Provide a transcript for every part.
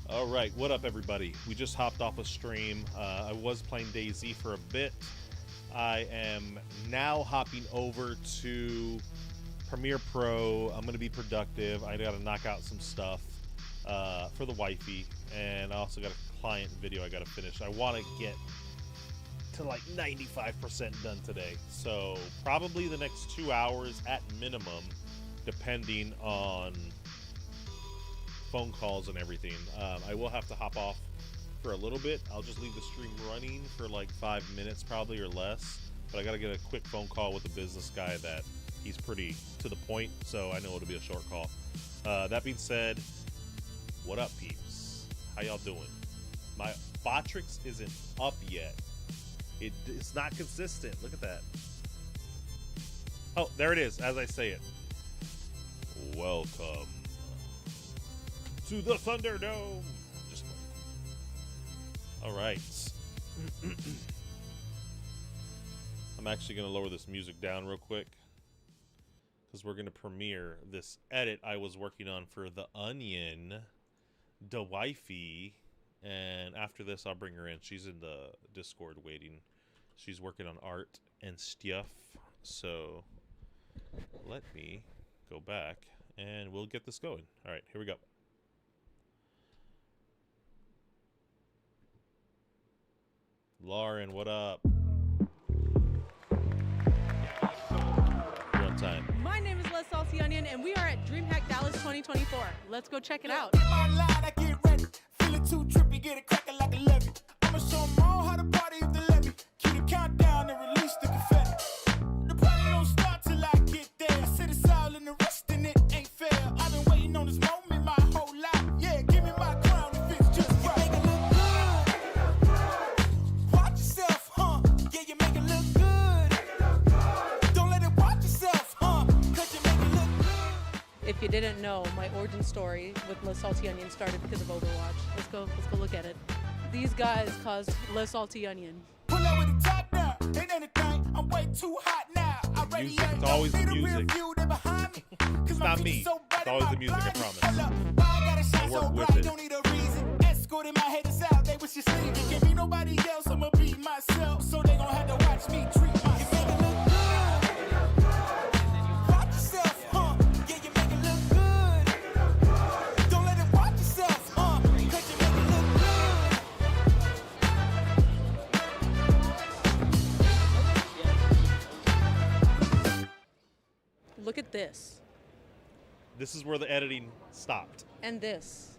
All right, what up, everybody? We just hopped off a stream. I was playing DayZ for a bit. I am now hopping over to Premiere Pro. I'm going to be productive. I got to knock out some stuff for the wifey, and I also got a client video I got to finish. I want to get to like 95% done today, so probably the next 2 hours at minimum, depending on phone calls and everything. I will have to hop off for a little bit. I'll just leave the stream running for like 5 minutes probably or less, but I gotta get a quick phone call with the business guy that he's pretty to the point, so I know it'll be a short call. That being said, what up, peeps? How y'all doing? My Botrix isn't up yet. It's not consistent. Look at that. Oh, there it is, as I say it. Welcome to the Thunderdome. Just all right. I'm actually going to lower this music down real quick because we're going to premiere this edit I was working on for The Onion, the wifey, and after this I'll bring her in. She's in the Discord waiting. She's working on art and stuff. So let me go back and we'll get this going. All right, here we go. Lauren, what up? Real time. My name is Les Salty Onion, and we are at DreamHack Dallas 2024. Let's go check it out. I get ready. Feeling too trippy, get it cracking like a levy. I'ma show them all how to party if they let me. Keep the countdown and release the confetti. The party don't start till I get there. Sit us all in the rest and it ain't fair. I've been waiting on this moment my whole life. Yeah, give me my crown if it's just right. Make it look good. Watch yourself, huh? Yeah, you make it look good. Don't let it watch yourself, huh? Cause you make it look good. If you didn't know, my origin story with Les Salty Onion started because of Overwatch. Let's go look at it. These guys caused Les Salty Onion. Pull up with the top down, ain't anything. I'm way too hot now. I Music, it's always the music. It's not me. It's always the music, I promise. I work with it. Don't need a reason. Escorting my haters out, they was just leaving. Can't be nobody else, I'ma be myself. So they gon' have to watch me treat myself. You make it look good. Watch yourself, huh? Yeah, you make it look good. Don't let it watch yourself, huh? Cause you make it look good. Look at this. This is where the editing stopped. And this.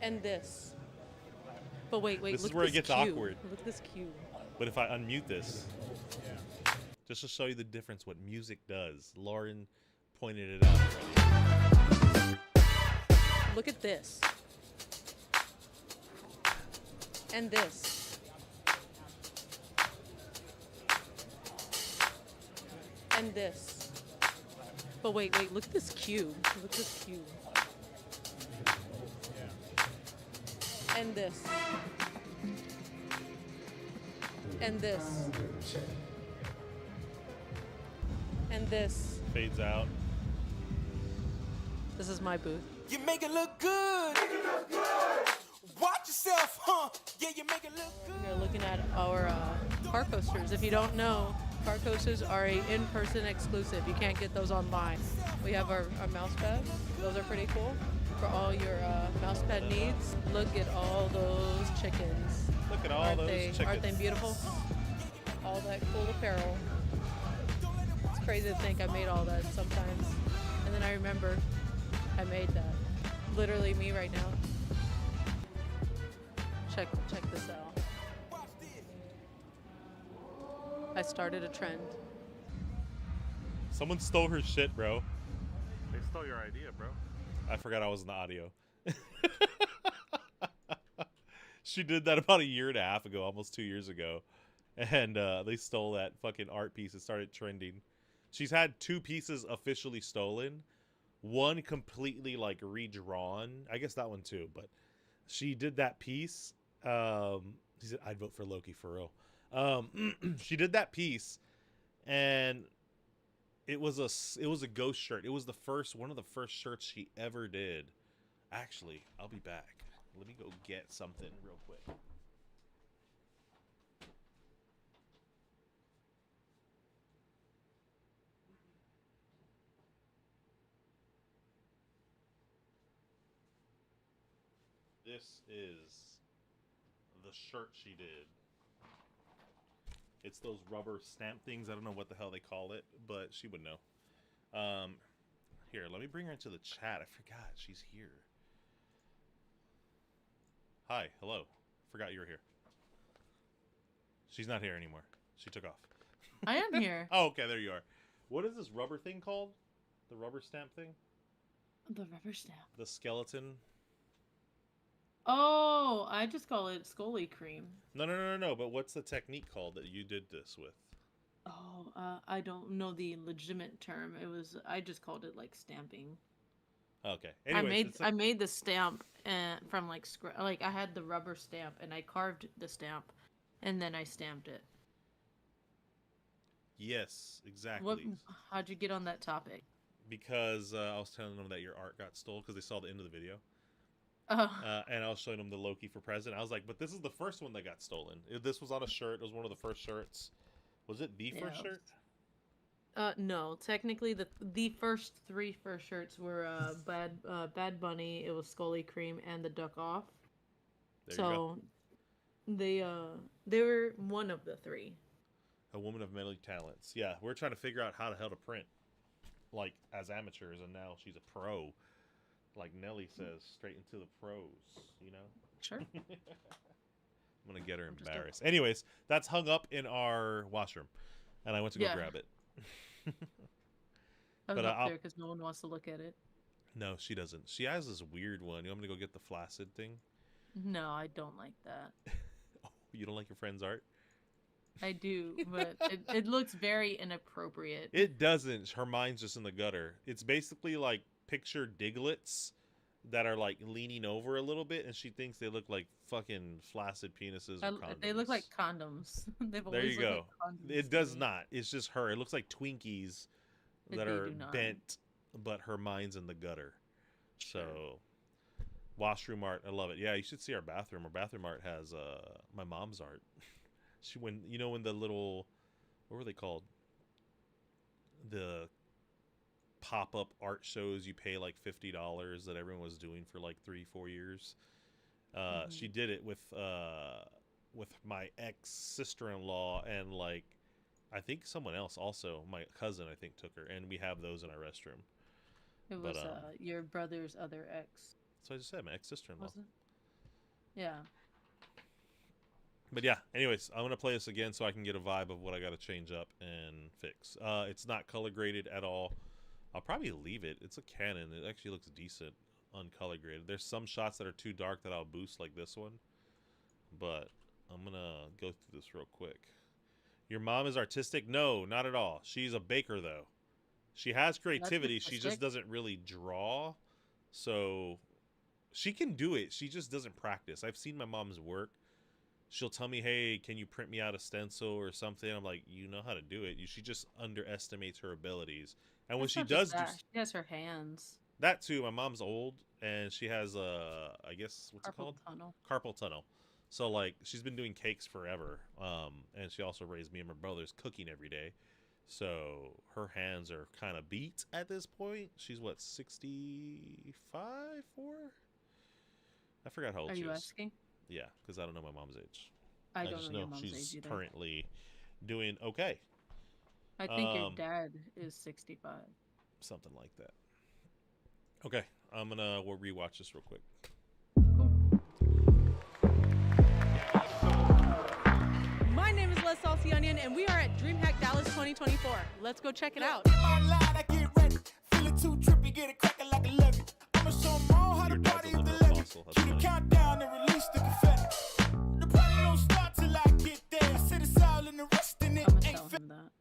And this. But wait, This look is where at it gets cube. awkward. Look at this cube. But if I unmute this, just to show you the difference what music does, Lauren pointed it out already. Look at this. And this. And this. But wait, look at this cube. Look at this cube. And this. And this. And this. Fades out. This is my booth. You make it look good. Watch yourself, huh? Yeah, you make it look good. You're looking at our car coasters. If you don't know, car coasters are a in-person exclusive. You can't get those online. We have our mouse pads. Those are pretty cool for all your mouse pad needs. Look at all those chickens. Look at all Aren't those they, chickens. Aren't they beautiful? All that cool apparel. It's crazy to think I made all that sometimes. And then I remember I made that. Literally me right now. Check this out. I started a trend. Someone stole her shit, bro. They stole your idea, bro. I forgot I was in the audio. She did that about 1.5 years ago, almost 2 years ago. And they stole that fucking art piece. It started trending. She's had 2 pieces officially stolen. One completely like redrawn. I guess that one too, but she did that piece. He said, I'd vote for Loki for real. She did that piece, and It was a ghost shirt. It was one of the first shirts she ever did. Actually, I'll be back. Let me go get something real quick. This is the shirt she did. It's those rubber stamp things. I don't know what the hell they call it, but she would know. Here, let me bring her into the chat. I forgot she's here. Hi, hello. Forgot you were here. She's not here anymore. She took off. I am here. Oh, okay, there you are. What is this rubber thing called? The rubber stamp thing? The rubber stamp. The skeleton? Oh, I just call it Scully cream. No. But what's the technique called that you did this with? Oh, I don't know the legitimate term. I just called it like stamping. Okay. Anyways, I made the stamp from like I had the rubber stamp and I carved the stamp, and then I stamped it. Yes, exactly. How'd you get on that topic? Because I was telling them that your art got stolen because they saw the end of the video. And I was showing them the Loki for president. I was like, but this is the first one that got stolen. This was on a shirt. It was one of the first shirts. Was it the first shirt? No. Technically, the first three shirts were Bad Bunny, it was Scully Cream, and the Duck Off. There you go. They were one of the three. A woman of many talents. Yeah, we're trying to figure out how the hell to print, like, as amateurs, and now she's a pro. Like Nelly says, straight into the pros, you know? Sure. I'm going to get her embarrassed. Anyways, that's hung up in our washroom, and I went to go grab it. I was up there because no one wants to look at it. No, she doesn't. She has this weird one. You want me to go get the flaccid thing? No, I don't like that. Oh, you don't like your friend's art? I do, but it looks very inappropriate. It doesn't. Her mind's just in the gutter. It's basically like picture Diglets that are like leaning over a little bit, and she thinks they look like fucking flaccid penises or condoms. They look like condoms. There you go. It does not. It's just her. It looks like Twinkies that are bent, but her mind's in the gutter. Sure. So, washroom art, I love it. Yeah, you should see our bathroom. Our bathroom art has my mom's art. When the little, what were they called? The pop-up art shows you pay like $50 that everyone was doing for like 3-4 years. She did it with my ex sister-in-law and like I think someone else also. My cousin I think took her, and we have those in our restroom. It was your brother's other ex. So I just said my ex sister-in-law. Was it? Yeah. But yeah, anyways, I'm going to play this again so I can get a vibe of what I got to change up and fix. It's not color graded at all. I'll probably leave it. It's a Canon. It actually looks decent uncolor graded. There's some shots that are too dark that I'll boost like this one. But I'm going to go through this real quick. Your mom is artistic? No, not at all. She's a baker, though. She has creativity. She just doesn't really draw. So she can do it. She just doesn't practice. I've seen my mom's work. She'll tell me, hey, can you print me out a stencil or something? I'm like, you know how to do it. She just underestimates her abilities. And when she does she has her hands. That too. My mom's old, and she has I guess, what's it called? Carpal tunnel. So, like, she's been doing cakes forever. And she also raised me and my brothers cooking every day. So her hands are kind of beat at this point. She's, what, 65, 4? I forgot how old she is. Are you asking? Yeah, because I don't know my mom's age. I don't know your mom's she's age either. Currently doing okay. I think your dad is 65. Something like that. Okay, we'll rewatch this real quick. My name is Les Saucy Onion, and we are at DreamHack Dallas 2024. Let's go check it out. Your dad's a little apostle. That's funny. Countdown and release the confetti. The party don't start till I get there. I said it's all in the rest in it. I'm gonna tell him that.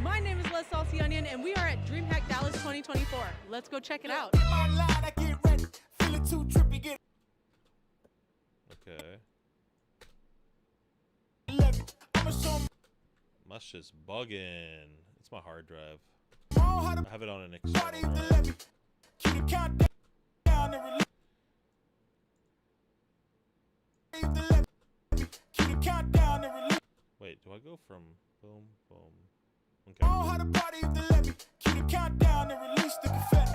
My name is Les Saucy Onion, and we are at DreamHack Dallas 2024. Let's go check it out. Okay. My shit's bugging. It's my hard drive. Know how to I have it on an party external if the drive. levy. Keep the count down and release. If the levy. Keep the count down and release. Wait, do I go from boom, boom? Okay. Know how to party if the levy. Keep the count down and release the confetti.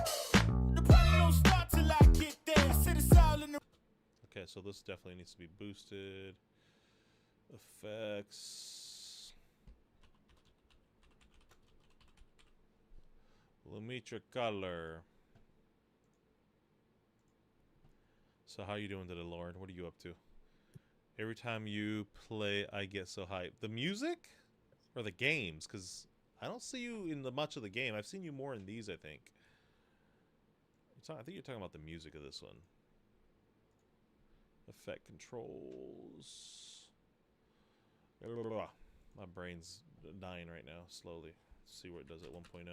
The party don't start till I get there. I sit it's all in the. Okay, so this definitely needs to be boosted. Effects. Limitra color. So how you doing today, Lauren? What are you up to? Every time you play, I get so hyped. The music or the games? Because I don't see you in much of the game. I've seen you more in these, I think. I think you're talking about the music of this one. Effect controls. My brain's dying right now, slowly. Let's see where it does at 1.0.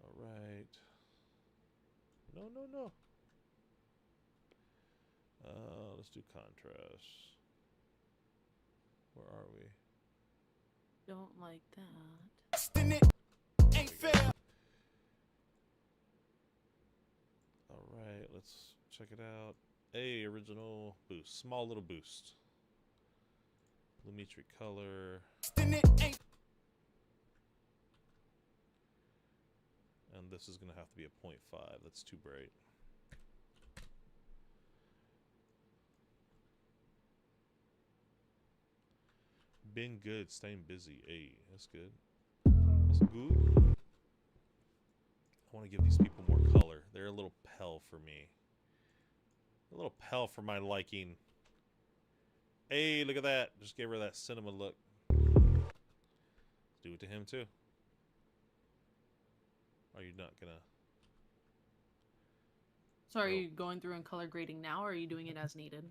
Alright. No. Let's do contrast. Where are we? Don't like that. Ain't fair. Alright, let's check it out. A original boost. Small little boost. Lumetri color. Ain't. And this is going to have to be a 0.5. That's too bright. Been good, staying busy. Hey, that's good. That's good. I want to give these people more color. They're a little pale for me. A little pale for my liking. Hey, look at that. Just gave her that cinema look. Do it to him too. Are you not gonna? So are you going through and color grading now, or are you doing it as needed?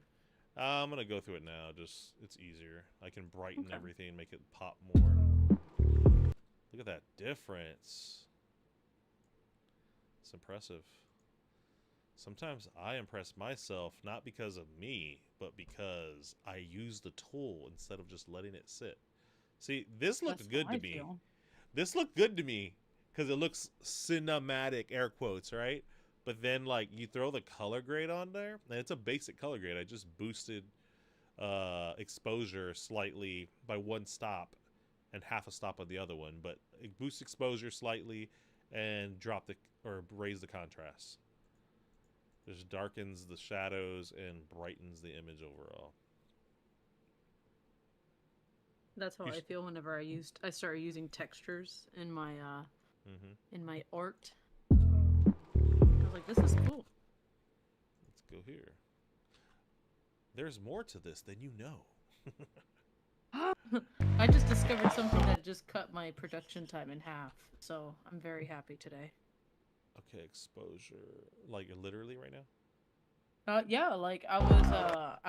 I'm gonna go through it now. Just it's easier. I can brighten everything, make it pop more. Look at that difference. It's impressive. Sometimes I impress myself not because of me, but because I use the tool instead of just letting it sit. See, this looked good to me. This looked good to me because it looks cinematic, air quotes, right? But then, like, you throw the color grade on there, and it's a basic color grade. I just boosted exposure slightly by 1 stop and half a stop on the other one. But it boosts exposure slightly and raise the contrast. Just darkens the shadows and brightens the image overall. That's how I feel whenever I started using textures in my in my art. I was like, this is cool. Let's go here. There's more to this than you know. I just discovered something that just cut my production time in half, so I'm very happy today. Okay, exposure. Like literally right now? Yeah, like I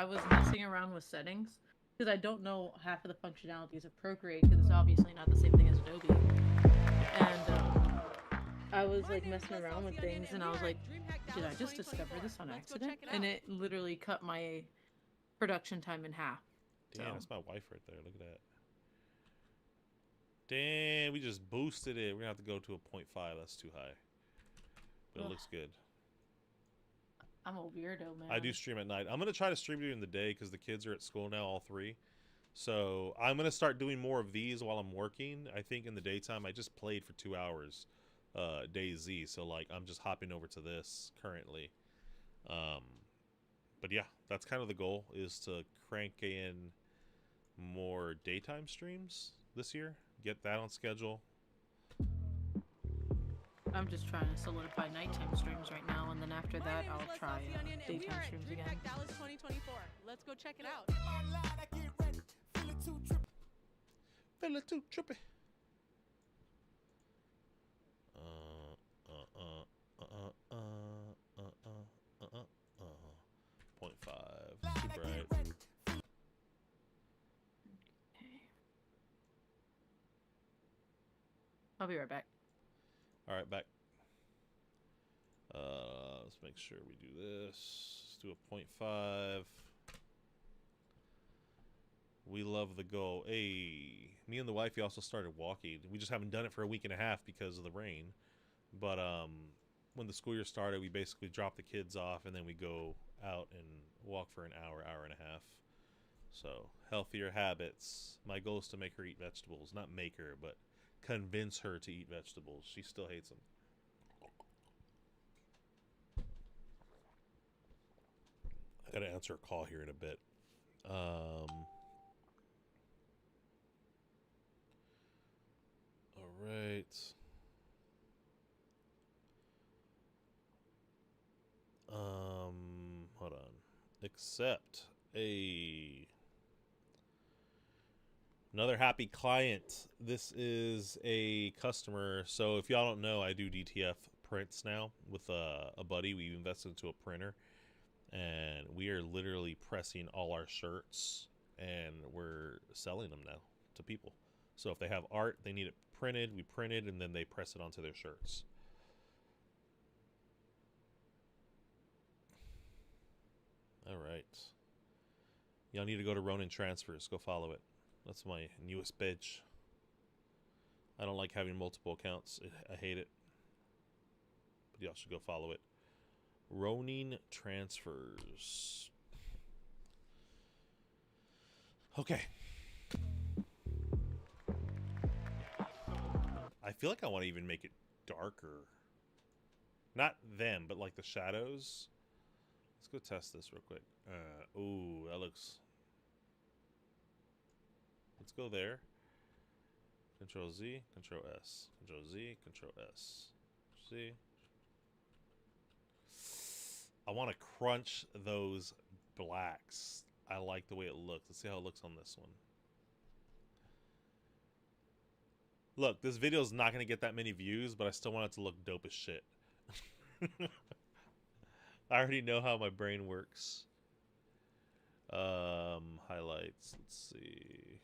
was messing around with settings because I don't know half of the functionalities of Procreate because it's obviously not the same thing as Adobe. And I was like messing around with things, and I was like, did I just discover this on accident? And it literally cut my production time in half. Damn, that's my wife right there. Look at that. Damn, we just boosted it. We're gonna have to go to a 0.5. That's too high. But it looks good. I'm a weirdo, man. I do stream at night. I'm going to try to stream during the day because the kids are at school now, all 3. So I'm going to start doing more of these while I'm working. I think in the daytime, I just played for 2 hours DayZ. So, like, I'm just hopping over to this currently. But, yeah, that's kind of the goal, is to crank in more daytime streams this year. Get that on schedule. I'm just trying to solidify nighttime streams right now, and then after that, I'll try daytime streams again. Dallas 2024. Let's go check it out. Feel it too trippy. 0.5. Too bright. I'll be right back. All right, back. Let's make sure we do this. Let's do a 0.5. We love the goal. Hey, me and the wifey also started walking. We just haven't done it for a week and a half because of the rain. But when the school year started, we basically drop the kids off and then we go out and walk for an hour, hour and a half. So, healthier habits. My goal is to make her eat vegetables. Not make her, but convince her to eat vegetables. She still hates them. I gotta answer a call here in a bit. All right. Hold on. Accept another happy client. This is a customer. So if y'all don't know, I do DTF prints now with a buddy. We invested into a printer, and we are literally pressing all our shirts, and we're selling them now to people. So if they have art, they need it printed, we print it, and then they press it onto their shirts. All right. Y'all need to go to Ronin Transfers. Go follow it. That's my newest bitch. I don't like having multiple accounts. I hate it. But y'all should go follow it. Ronin Transfers. Okay. I feel like I want to even make it darker. Not them, but like the shadows. Let's go test this real quick. Ooh, that looks... Let's go there. Control Z, Control S. Control Z, Control S. See? I want to crunch those blacks. I like the way it looks. Let's see how it looks on this one. Look, this video is not going to get that many views, but I still want it to look dope as shit. I already know how my brain works. Highlights. Let's see.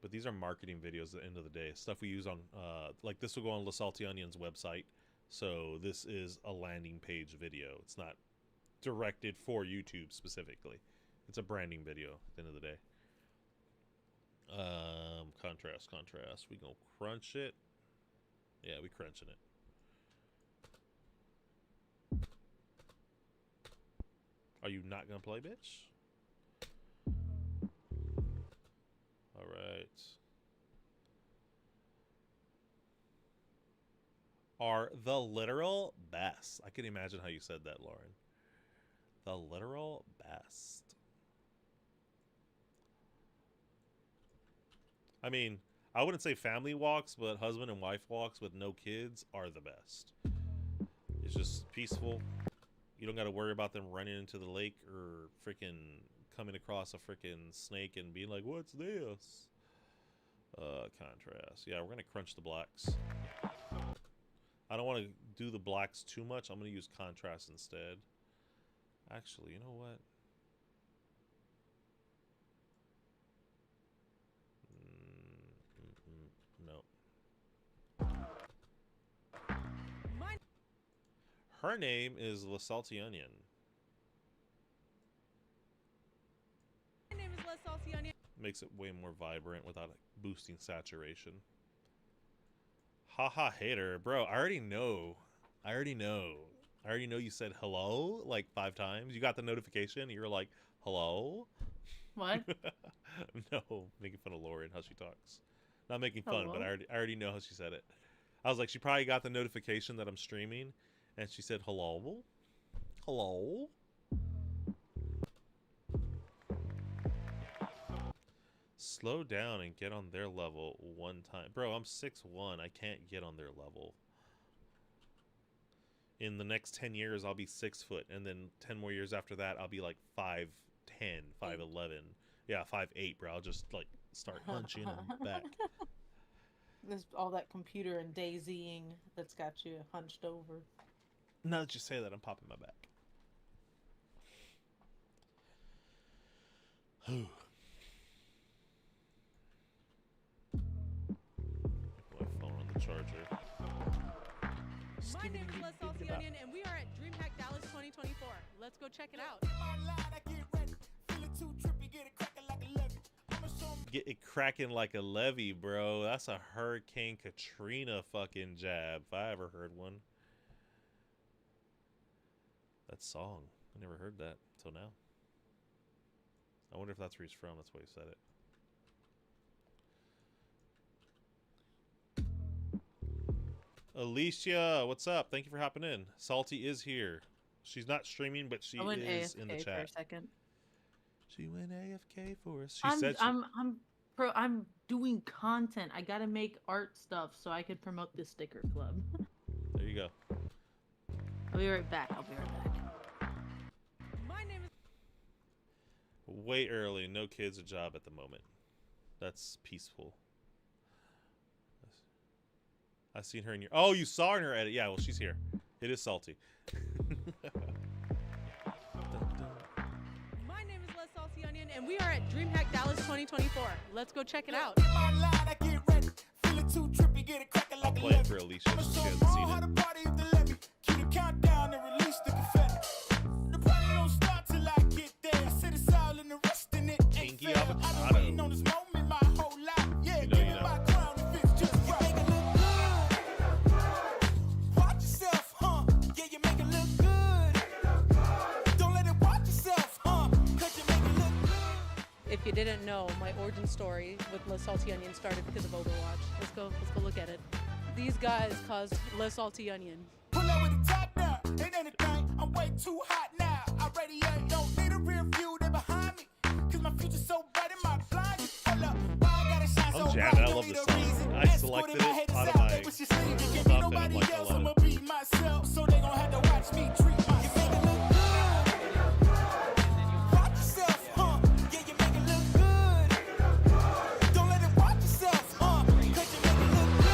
But these are marketing videos at the end of the day. Stuff we use on, like this will go on LeSaltyOnion's website. So this is a landing page video. It's not directed for YouTube specifically. It's a branding video at the end of the day. Contrast. We gonna crunch it. Yeah, we crunching it. Are you not gonna play, bitch? All right. Are the literal best. I can imagine how you said that, Lauren. The literal best. I mean, I wouldn't say family walks, but husband and wife walks with no kids are the best. It's just peaceful. You don't got to worry about them running into the lake or freaking coming across a freaking snake and being like, what's this? Contrast. Yeah, we're going to crunch the blacks. I don't want to do the blacks too much. I'm going to use contrast instead. Actually, you know what? No. Her name is LeSaltyOnion. My name is LeSaltyOnion. Makes it way more vibrant without boosting saturation. Haha, hater. Bro, I already know you said hello like 5 times. You got the notification and you were like, hello? What? No, making fun of Lauren, how she talks. Not making fun, Hello? but I already know how she said it. I was like, she probably got the notification that I'm streaming, and she said, hello? Hello? Slow down and get on their level one time. Bro, I'm 6'1". I can't get on their level. In the next 10 years, I'll be 6 foot. And then 10 more years after that, I'll be like 5'10", 5'11". Yeah, 5'8", bro. I'll just like start hunching them back. There's all that computer and DayZ-ing that's got you hunched over. Now that you say that, I'm popping my back. My phone on the charger. My name is LeSaltyOnion, and we are at DreamHack Dallas 2024. Let's go check it out. My line, I get ready. too trippy, get it cracking like a levy. I'ma show 'em Get it cracking like a levee, bro. That's a Hurricane Katrina fucking jab, if I ever heard one. That song. I never heard that until now. I wonder if that's where he's from. That's why he said it. Alicia, what's up? Thank you for hopping in. Salty is here. She's not streaming, but she I went is AFK in the for a chat. second. She went AFK for us. She said I'm doing content. I gotta make art stuff so I could promote this sticker club. There you go. I'll be right back. I'll be right back. My name is Way early. No kids, a job at the moment. That's peaceful. I seen her in your... Oh, you saw her in her edit. Yeah, well, she's here. It is Salty. My name is Les Salty Onion, and we are at DreamHack Dallas 2024. Let's go check it out. in my line, I get ready. Feeling too trippy, get it cracking like a Play it levy. for Alicia. I'ma She show 'em hasn't all seen how it. to party if the levy. Keep the countdown and release the confetti. The party don't start till I get there. Sit us all in the rest in it. Ain't Kinky fair. I've been avocado. waiting on this moment my whole life. Yeah, You know, give you me know. my crown if it's just right. You make it look good. Watch yourself, huh? Yeah, you make it look good. Don't let it watch yourself, huh? 'Cause you make it look good. If you didn't know, my origin story with Les Salty Onion started because of Overwatch. Let's go look at it. These guys caused Les Salty Onion. Pull up with the top down, ain't anything. I'm way too hot now. I radiate, don't need a rear view, they behind me. 'Cause my future's so bright in my blind. Pull up, why I gotta shine so I'm jamming. bright? I Don't love need this a song. reason. I Escorted selected my it head out of south, my they was just saying, "Give me stuff, and I'm nobody like, I else, love I'ma it. be myself." So they gon' have to watch me treat myself. You make it look good. Watch yourself, huh? Yeah, you make it look good. Don't let it watch yourself, huh? 'Cause you make it look good.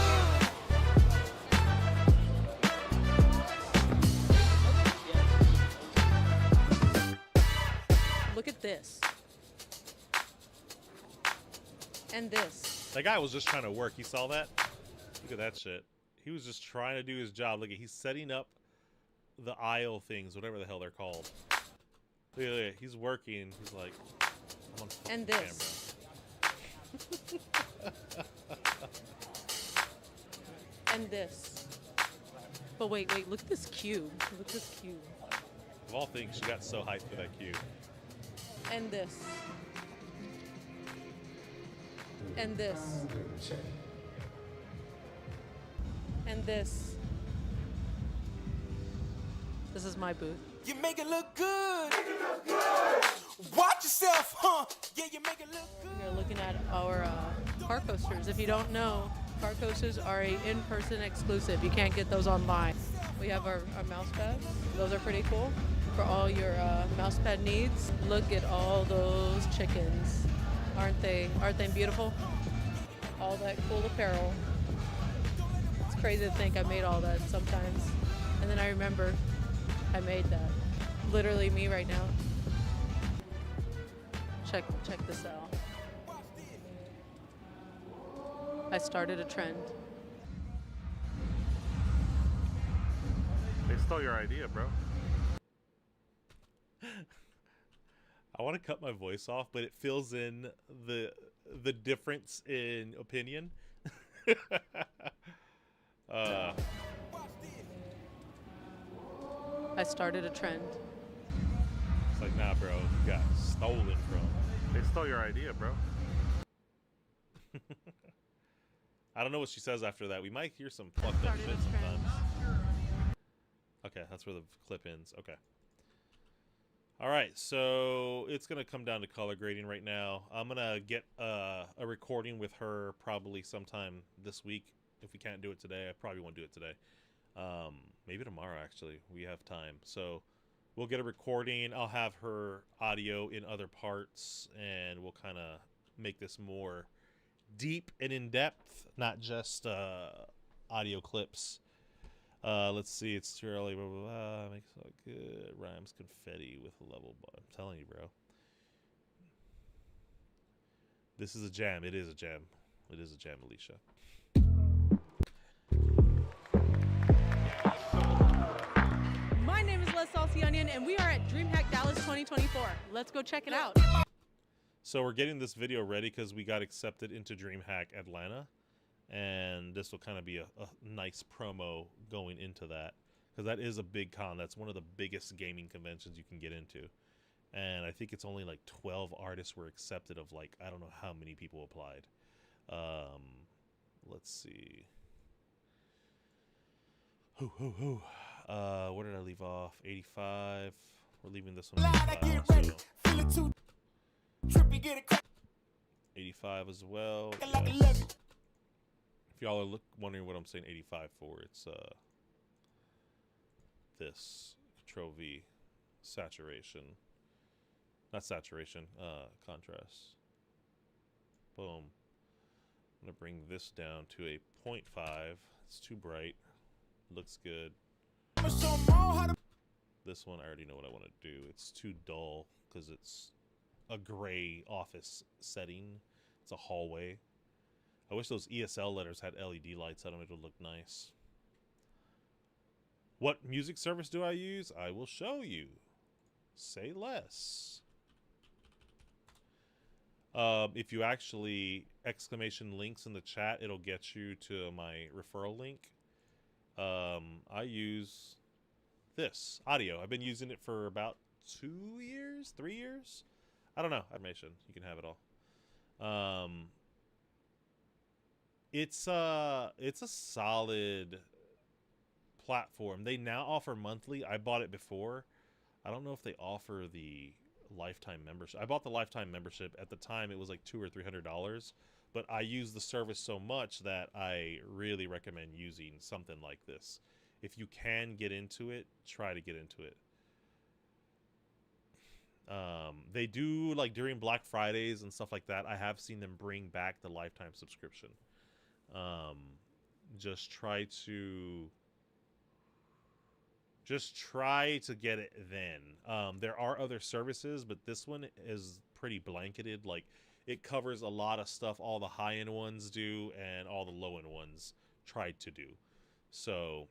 Look at this. And this. That guy was just trying to work. You saw that? Look at that shit. He was just trying to do his job. Look at, he's setting up the aisle things, whatever the hell they're called. Look at, he's working. He's like, I'm on fucking And this. And this. But wait, look at this cube. Look at this cube. camera. Of all things, she got so hyped for that cue. And this. And this. And this. This is my booth. You make it look good. Watch yourself, huh? Yeah, you make it look good. You're looking at our car coasters. If you don't know, car coasters are a in-person exclusive. You can't get those online. We have our mouse pads. Those are pretty cool for all your mouse pad needs. Look at all those chickens. Aren't they beautiful? All that cool apparel. It's crazy to think I made all that sometimes. And then I remember I made that. Literally me right now. Check this out. I started a trend. They stole your idea, bro. I want to cut my voice off, but it fills in the difference in opinion. I started a trend. It's like, nah, bro, you got stolen from. They stole your idea, bro. I don't know what she says after that. We might hear some fucked up started shit a trend. sometimes. Okay, that's where the clip ends. Okay. All right, so it's going to come down to color grading right now. I'm going to get a recording with her probably sometime this week. If we can't do it today, I probably won't do it today. Maybe tomorrow, actually. We have time. So we'll get a recording. I'll have her audio in other parts, and we'll kind of make this more deep and in-depth, not just audio clips. Let's see, it's too early. Blah, blah, blah. Makes it look good. Rhymes confetti with a level. I'm telling you, bro. This is a jam. It is a jam. It is a jam, Alicia. My name is Les Salty Onion, and we are at DreamHack Dallas 2024. Let's go check it out. So we're getting this video ready because we got accepted into DreamHack Atlanta, and this will kind of be a nice promo going into that, because that is a big con. That's one of the biggest gaming conventions you can get into, and I think it's only like 12 artists were accepted of like I don't know how many people applied. Let's see. Where did I leave off? 85. We're leaving this one at 85. So 85 as well. Yes. If y'all are wondering what I'm saying 85 for, it's this Control V saturation. Not saturation, contrast. Boom. I'm gonna bring this down to a 0.5. It's too bright. Looks good. This one, I already know what I want to do. It's too dull because it's a gray office setting. It's a hallway. I wish those ESL letters had LED lights on them. It would look nice. What music service do I use? I will show you. Say less. If you actually exclamation links in the chat, it'll get you to my referral link. I use this audio. I've been using it for about 2 years, 3 years. I don't know. Information. You can have it all. It's a solid platform. They now offer monthly. I bought it before. I don't know if they offer the lifetime membership. I bought the lifetime membership. At the time, it was like $200 or $300. But I use the service so much that I really recommend using something like this. If you can get into it, try to get into it. They do, like, during Black Fridays and stuff like that, I have seen them bring back the lifetime subscription. Just try to get it then. There are other services, but this one is pretty blanketed. Like, it covers a lot of stuff all the high-end ones do and all the low-end ones tried to do. So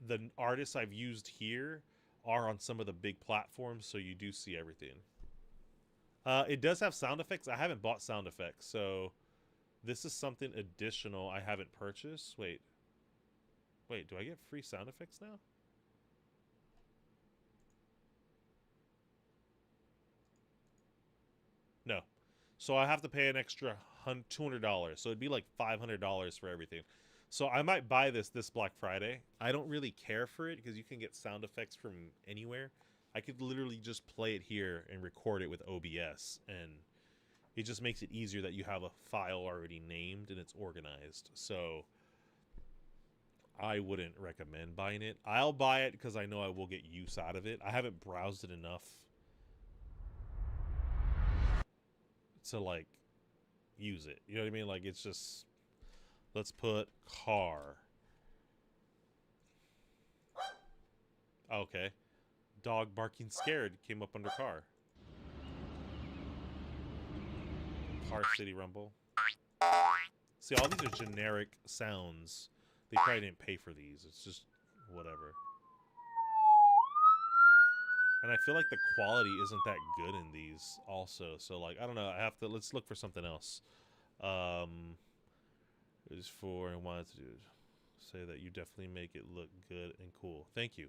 the artists I've used here are on some of the big platforms, so you do see everything. It does have sound effects. I haven't bought sound effects, so this is something additional I haven't purchased. Wait, do I get free sound effects now? No. So I have to pay an extra $200. So it'd be like $500 for everything. So I might buy this Black Friday. I don't really care for it because you can get sound effects from anywhere. I could literally just play it here and record it with OBS, and it just makes it easier that you have a file already named and it's organized. So I wouldn't recommend buying it. I'll buy it because I know I will get use out of it. I haven't browsed it enough to, like, use it. You know what I mean? Like, it's just, let's put car. Okay. Dog barking scared came up under car. Car City Rumble. See, all these are generic sounds. They probably didn't pay for these. It's just whatever. And I feel like the quality isn't that good in these also. So, like, I don't know. Let's look for something else. It is for and wanted to say that you definitely make it look good and cool. Thank you.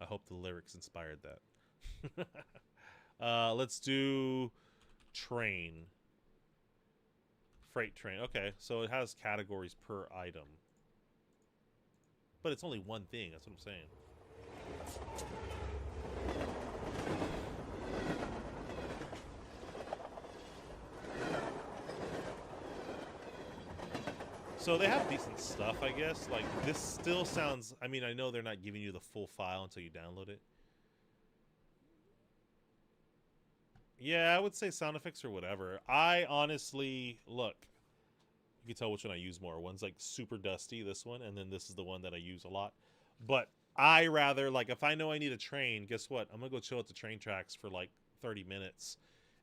I hope the lyrics inspired that. Let's do train. Freight train. Okay, so it has categories per item. But it's only one thing. That's what I'm saying. So they have decent stuff, I guess. Like, this still sounds... I mean, I know they're not giving you the full file until you download it. Yeah, I would say sound effects or whatever. I honestly... Look, you can tell which one I use more. One's, like, super dusty, this one, and then this is the one that I use a lot. But I rather... Like, if I know I need a train, guess what? I'm gonna go chill at the train tracks for, like, 30 minutes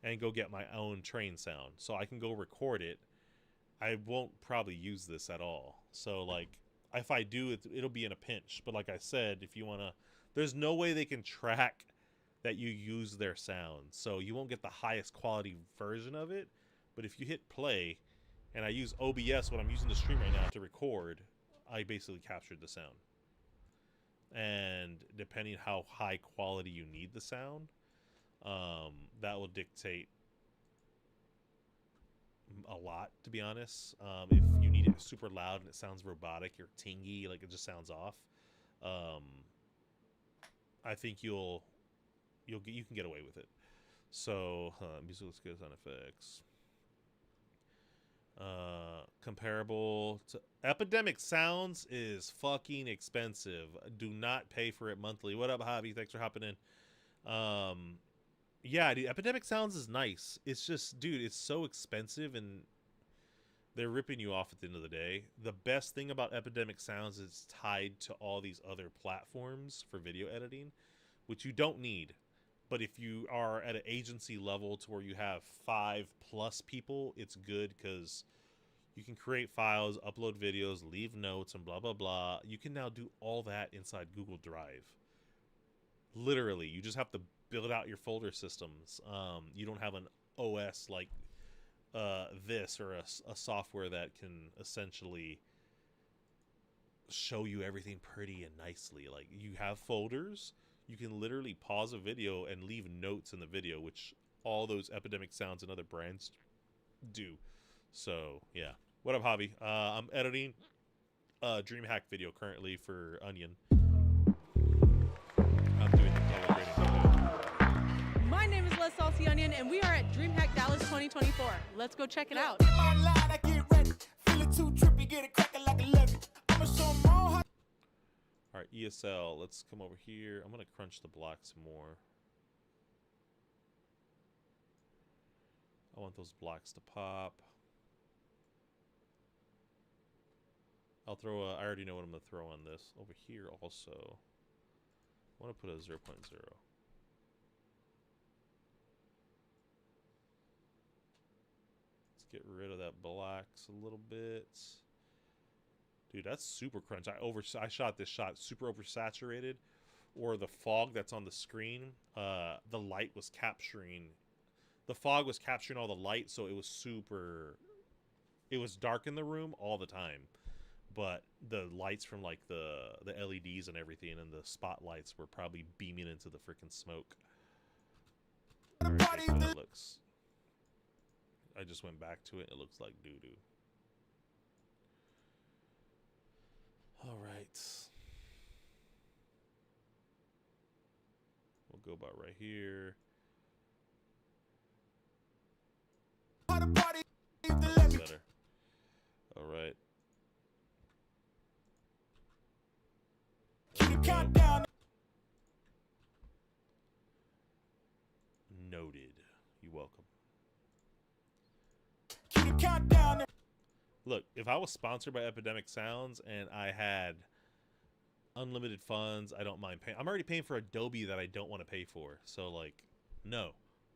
and go get my own train sound. So I can go record it. I won't probably use this at all. So, like, if I do, it'll be in a pinch. But like I said, if you want to... There's no way they can track that you use their sound. So you won't get the highest quality version of it, but if you hit play, and I use OBS when I'm using the stream right now to record, I basically captured the sound. And depending how high quality you need the sound, that will dictate a lot, to be honest. If you need it super loud and it sounds robotic or tingy, like it just sounds off, I think you can get away with it. So music looks good, sound effects. Comparable to Epidemic Sounds is fucking expensive. Do not pay for it monthly. What up, Hobby? Thanks for hopping in. Yeah, dude, Epidemic Sounds is nice. It's just, dude, it's so expensive and they're ripping you off at the end of the day. The best thing about Epidemic Sounds is it's tied to all these other platforms for video editing, which you don't need. But if you are at an agency level to where you have 5+ people, it's good because you can create files, upload videos, leave notes, and blah, blah, blah. You can now do all that inside Google Drive. Literally, you just have to build out your folder systems. You don't have an OS like this or a software that can essentially show you everything pretty and nicely. Like, you have folders. You can literally pause a video and leave notes in the video, which all those Epidemic Sounds and other brands do. So, yeah. What up, Hobby? I'm editing a DreamHack video currently for Onion. I'm doing the color grading video. My name is Les Saucy Onion, and we are at DreamHack Dallas 2024. Let's go check it out. In my line, I get ready. Feeling too trippy, get it cracking like a levy. I'ma show 'em all how. All right, ESL. Let's come over here. I'm going to crunch the blocks more. I want those blocks to pop. I'll throw a, I already know what I'm going to throw on this. Over here also, I want to put a 0.0. Let's get rid of that blacks a little bit. Dude, that's super crunch. I shot this shot super oversaturated, or the fog that's on the screen, the light was capturing, the fog was capturing all the light, so it was super, it was dark in the room all the time, but the lights from like the LEDs and everything and the spotlights were probably beaming into the freaking smoke. Alright, that's how it looks. I just went back to it. It looks like doo-doo. All right. We'll go about right here. That's better. All right. Noted. You're welcome. Look, if I was sponsored by Epidemic Sounds and I had unlimited funds, I don't mind paying. I'm already paying for Adobe that I don't want to pay for. So, like, no,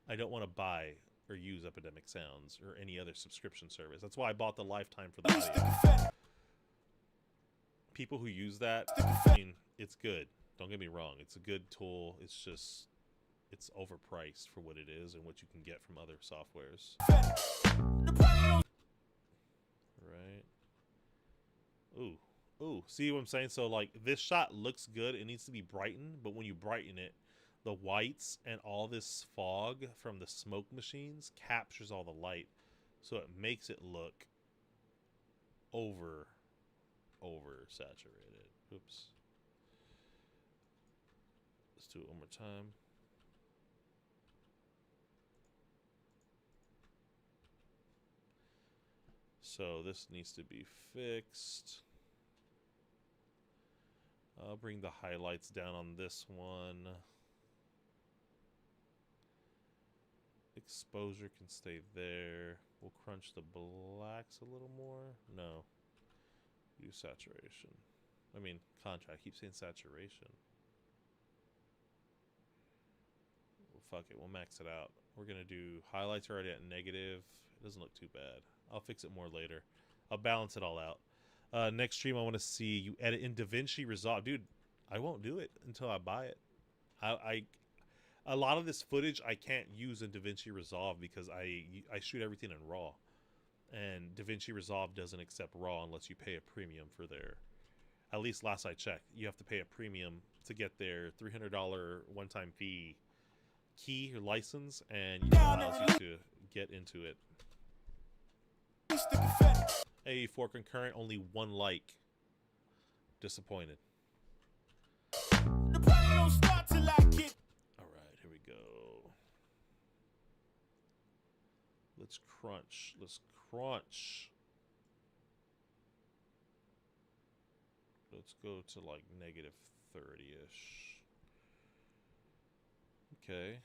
I don't want to buy or use Epidemic Sounds or any other subscription service. That's why I bought the lifetime for the audio. People who use that, I mean, it's good. Don't get me wrong. It's a good tool. It's just, it's overpriced for what it is and what you can get from other softwares. Right. Ooh. See what I'm saying? So, like, this shot looks good. It needs to be brightened, but when you brighten it, the whites and all this fog from the smoke machines captures all the light, so it makes it look saturated. Oops. Let's do it one more time. So this needs to be fixed. I'll bring the highlights down on this one. Exposure can stay there. We'll crunch the blacks a little more. No. Do saturation. I mean, contrast. I keep saying saturation. Well, fuck it. We'll max it out. We're going to do highlights are already at negative. It doesn't look too bad. I'll fix it more later. I'll balance it all out. Next stream, I want to see you edit in DaVinci Resolve. Dude, I won't do it until I buy it. A lot of this footage I can't use in DaVinci Resolve because I shoot everything in RAW. And DaVinci Resolve doesn't accept RAW unless you pay a premium for their... At least last I checked, you have to pay a premium to get their $300 one-time fee key or license, and it allows you to get into it. Hey, for concurrent, only 1 like. Disappointed. Alright, here we go. Let's crunch. Let's crunch. Let's go to like negative 30-ish. Okay.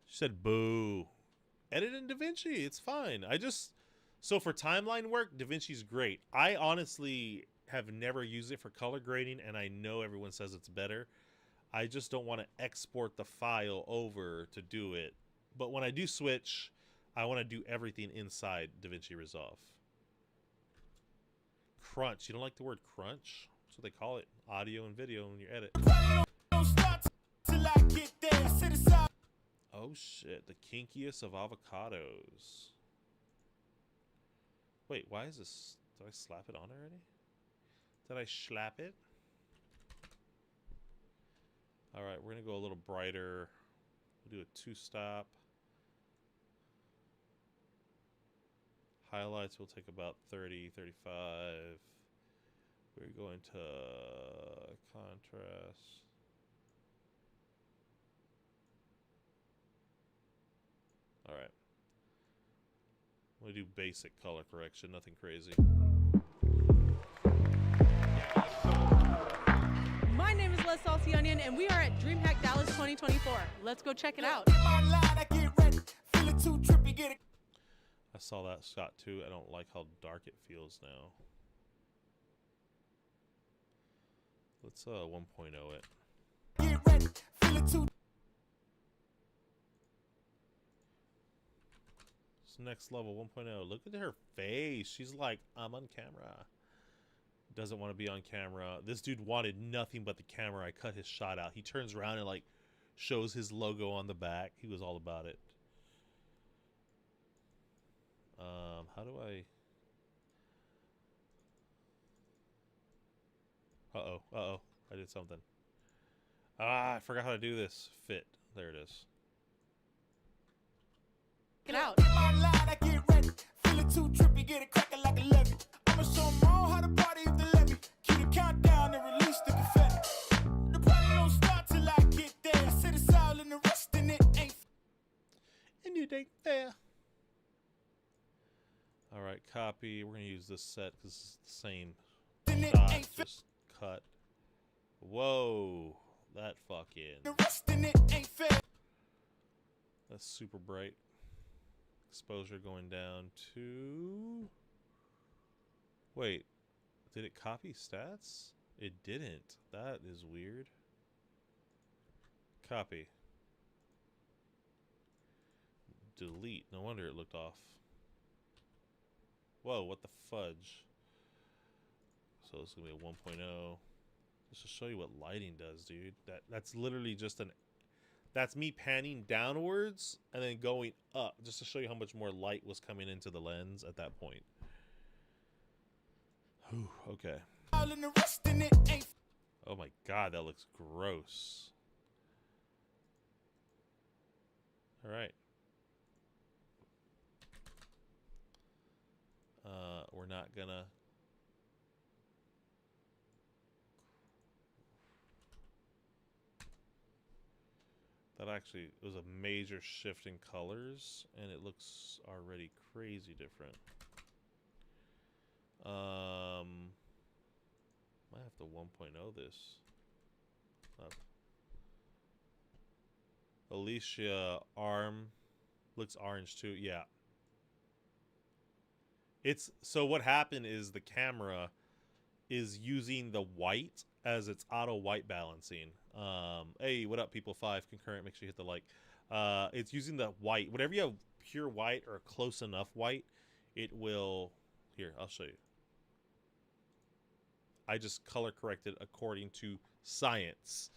She said boo. Edit in DaVinci, it's fine. So for timeline work, DaVinci's great. I honestly have never used it for color grading, and I know everyone says it's better. I just don't want to export the file over to do it. But when I do switch, I want to do everything inside DaVinci Resolve. Crunch. You don't like the word crunch? That's what they call it. Audio and video when you edit. Oh shit, the kinkiest of avocados. Wait, why is this... Did I slap it on already? Did I slap it? Alright, we're gonna go a little brighter. We'll do a 2-stop. Highlights will take about 30, 35. We're going to contrast. Alright. We'll do basic color correction, nothing crazy. My name is Les Salty Onion, and we are at DreamHack Dallas 2024. Let's go check it out. I saw that shot too. I don't like how dark it feels now. Let's 1.0 it. It's next level 1.0. Look at her face. She's like, I'm on camera. Doesn't want to be on camera. This dude wanted nothing but the camera. I cut his shot out. He turns around and like shows his logo on the back. He was all about it. How do I... Uh-oh. I did something. I forgot how to do this. Fit. There it is. Check it out. And you ain't fair. Alright, copy. We're going to use this set because it's the same shot, just cut. Whoa. That fucking... That's super bright. Exposure going down to... Wait. Did it copy stats? It didn't. That is weird. Copy. Delete. No wonder it looked off. Whoa, what the fudge? So it's gonna be a 1.0. Just to show you what lighting does, dude. That's literally just an... That's me panning downwards and then going up, just to show you how much more light was coming into the lens at that point. Whew, okay. Oh my god, that looks gross. Alright. We're not gonna... That actually was a major shift in colors, and it looks already crazy different. Might have to 1.0 this. Alicia arm looks orange too. Yeah. It's so what happened is the camera is using the white as its auto white balancing. Hey, what up, people? 5 concurrent. Make sure you hit the like. It's using the white. Whenever you have pure white or close enough white, it will. Here, I'll show you. I just color corrected according to science.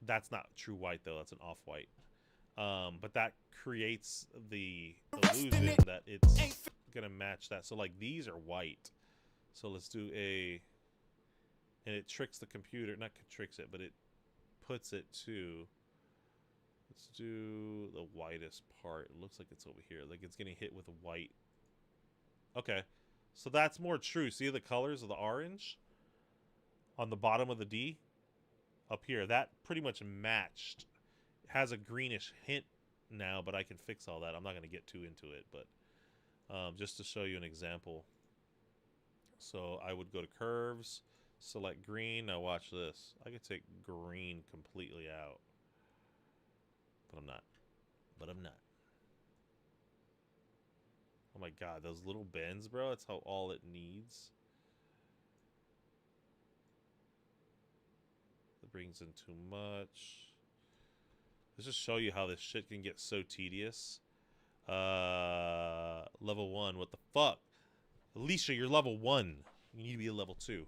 That's not true white though. That's an off-white. But that creates the illusion that it's gonna match that. So like these are white. So let's do and it tricks the computer. Not tricks it, but it puts it to. Let's do the whitest part. It looks like it's over here. Like it's getting hit with a white. Okay. So that's more true. See the colors of the orange on the bottom of the D? Up here. That pretty much matched. It has a greenish hint now, but I can fix all that. I'm not going to get too into it, but just to show you an example. So I would go to curves, select green. Now watch this. I could take green completely out. But I'm not. But I'm not. Oh my god, those little bends, bro. That's how all it needs. That brings in too much. Let's just show you how this shit can get so tedious. Level 1. What the fuck? Alicia, you're level 1. You need to be a level 2.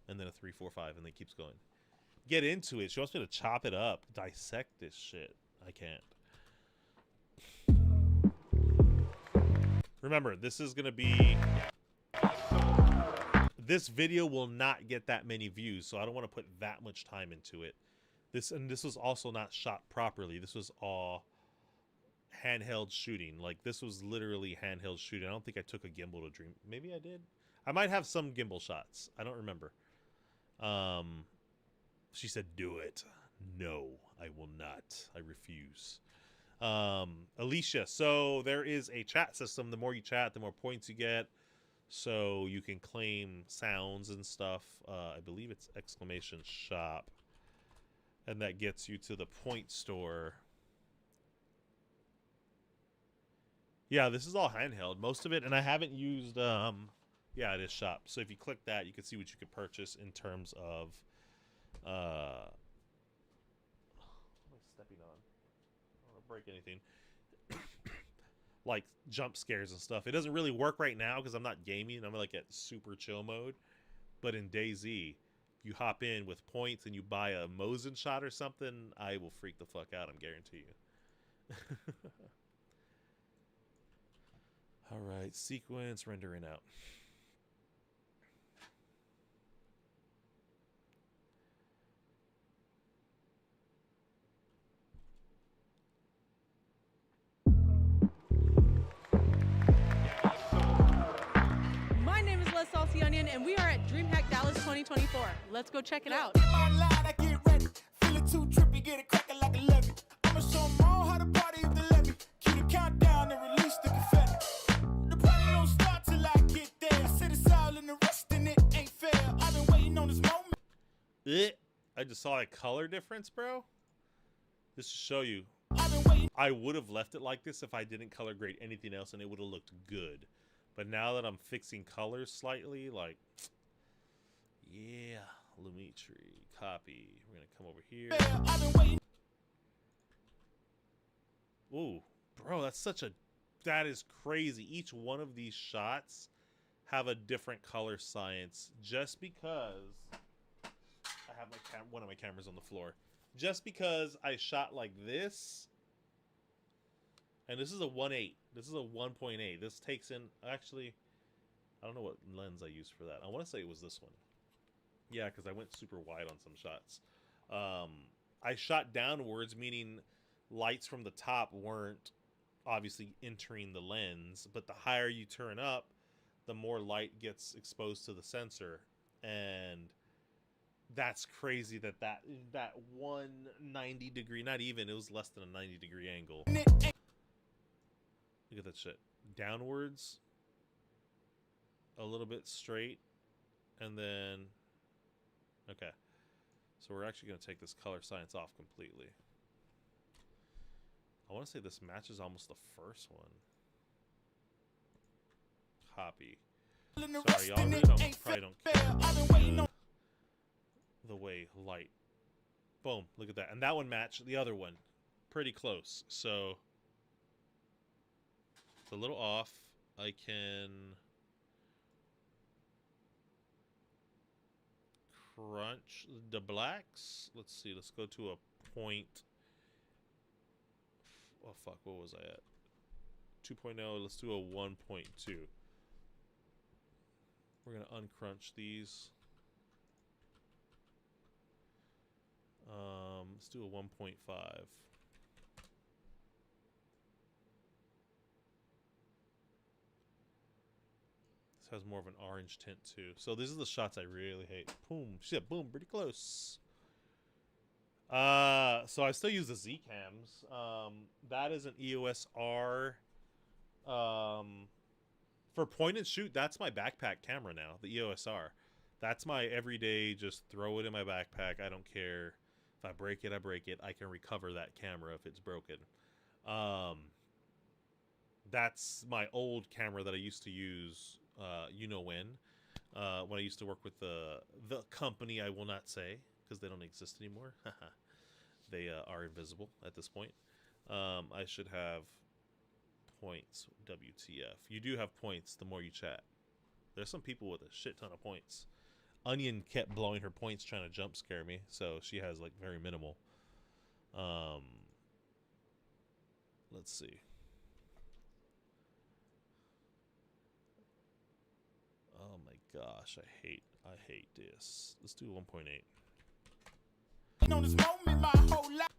And then a 3, 4, 5, and then it keeps going. Get into it. She wants me to chop it up. Dissect this shit. I can't. Remember, this is going to be... This video will not get that many views, so I don't want to put that much time into it. This was also not shot properly. This was all handheld shooting. Like, this was literally handheld shooting. I don't think I took a gimbal to Dream. Maybe I did. I might have some gimbal shots. I don't remember. She said, do it. No, I will not. I refuse. Alicia, so there is a chat system. The more you chat, the more points you get. So you can claim sounds and stuff. I believe it's exclamation shop. And that gets you to the point store. Yeah, this is all handheld. Most of it. And I haven't used... yeah, it is shop. So if you click that, you can see what you could purchase in terms of... what am I stepping on? I don't want to break anything. Like jump scares and stuff. It doesn't really work right now because I'm not gaming. I'm like at super chill mode. But in DayZ, you hop in with points and you buy a Mosin shot or something, I will freak the fuck out. I'm guarantee you. All right, sequence rendering out. And we are at DreamHack Dallas 2024. Let's go check it out. My line, I get ready. Feeling too trippy, get it cracking like a levy. I'ma show 'em all how to party if they let me. Keep the countdown and release the confetti. The party don't start till I get there. Sit aside and the rest in it ain't fair. I've been waiting on this moment. I just saw a color difference, bro. This to show you. I've been waiting. I would have left it like this if I didn't color grade anything else and it would have looked good. But now that I'm fixing colors slightly, like, yeah, LeMainz, copy. We're going to come over here. I've been waiting. Ooh, bro, that is crazy. Each one of these shots have a different color science just because I have one of my cameras on the floor. Just because I shot like this, and this is a 1.8. This is a 1.8. This takes in, actually, I don't know what lens I used for that. I want to say it was this one. Yeah, because I went super wide on some shots. I shot downwards, meaning lights from the top weren't obviously entering the lens, but the higher you turn up, the more light gets exposed to the sensor. And that's crazy that 190 degree, not even, it was less than a 90 degree angle. Look at that shit. Downwards, a little bit straight, and then, okay. So we're actually going to take this color science off completely. I want to say this matches almost the first one. Copy. Sorry, y'all really probably don't care the way light. Boom, look at that. And that one matched the other one. Pretty close. So it's a little off. I can uncrunch the blacks. Let's see. Let's go to a point. Oh, fuck. What was I at? 2.0. Let's do a 1.2. We're going to uncrunch these. Let's do a 1.5. This has more of an orange tint too. So these are the shots I really hate. Boom, shit, boom, pretty close. So I still use the Z cams. That is an EOS R. For point and shoot, that's my backpack camera now. The EOS R. That's my everyday. Just throw it in my backpack. I don't care if I break it. I break it. I can recover that camera if it's broken. That's my old camera that I used to use. You know when I used to work with the company I will not say because they don't exist anymore. They are invisible at this point. I should have points. WTF. You do have points the more you chat. There's some people with a shit ton of points. Onion kept blowing her points trying to jump scare me, so she has like very minimal. Let's see. Oh my gosh, I hate this. Let's do 1.8. On this moment, my whole life.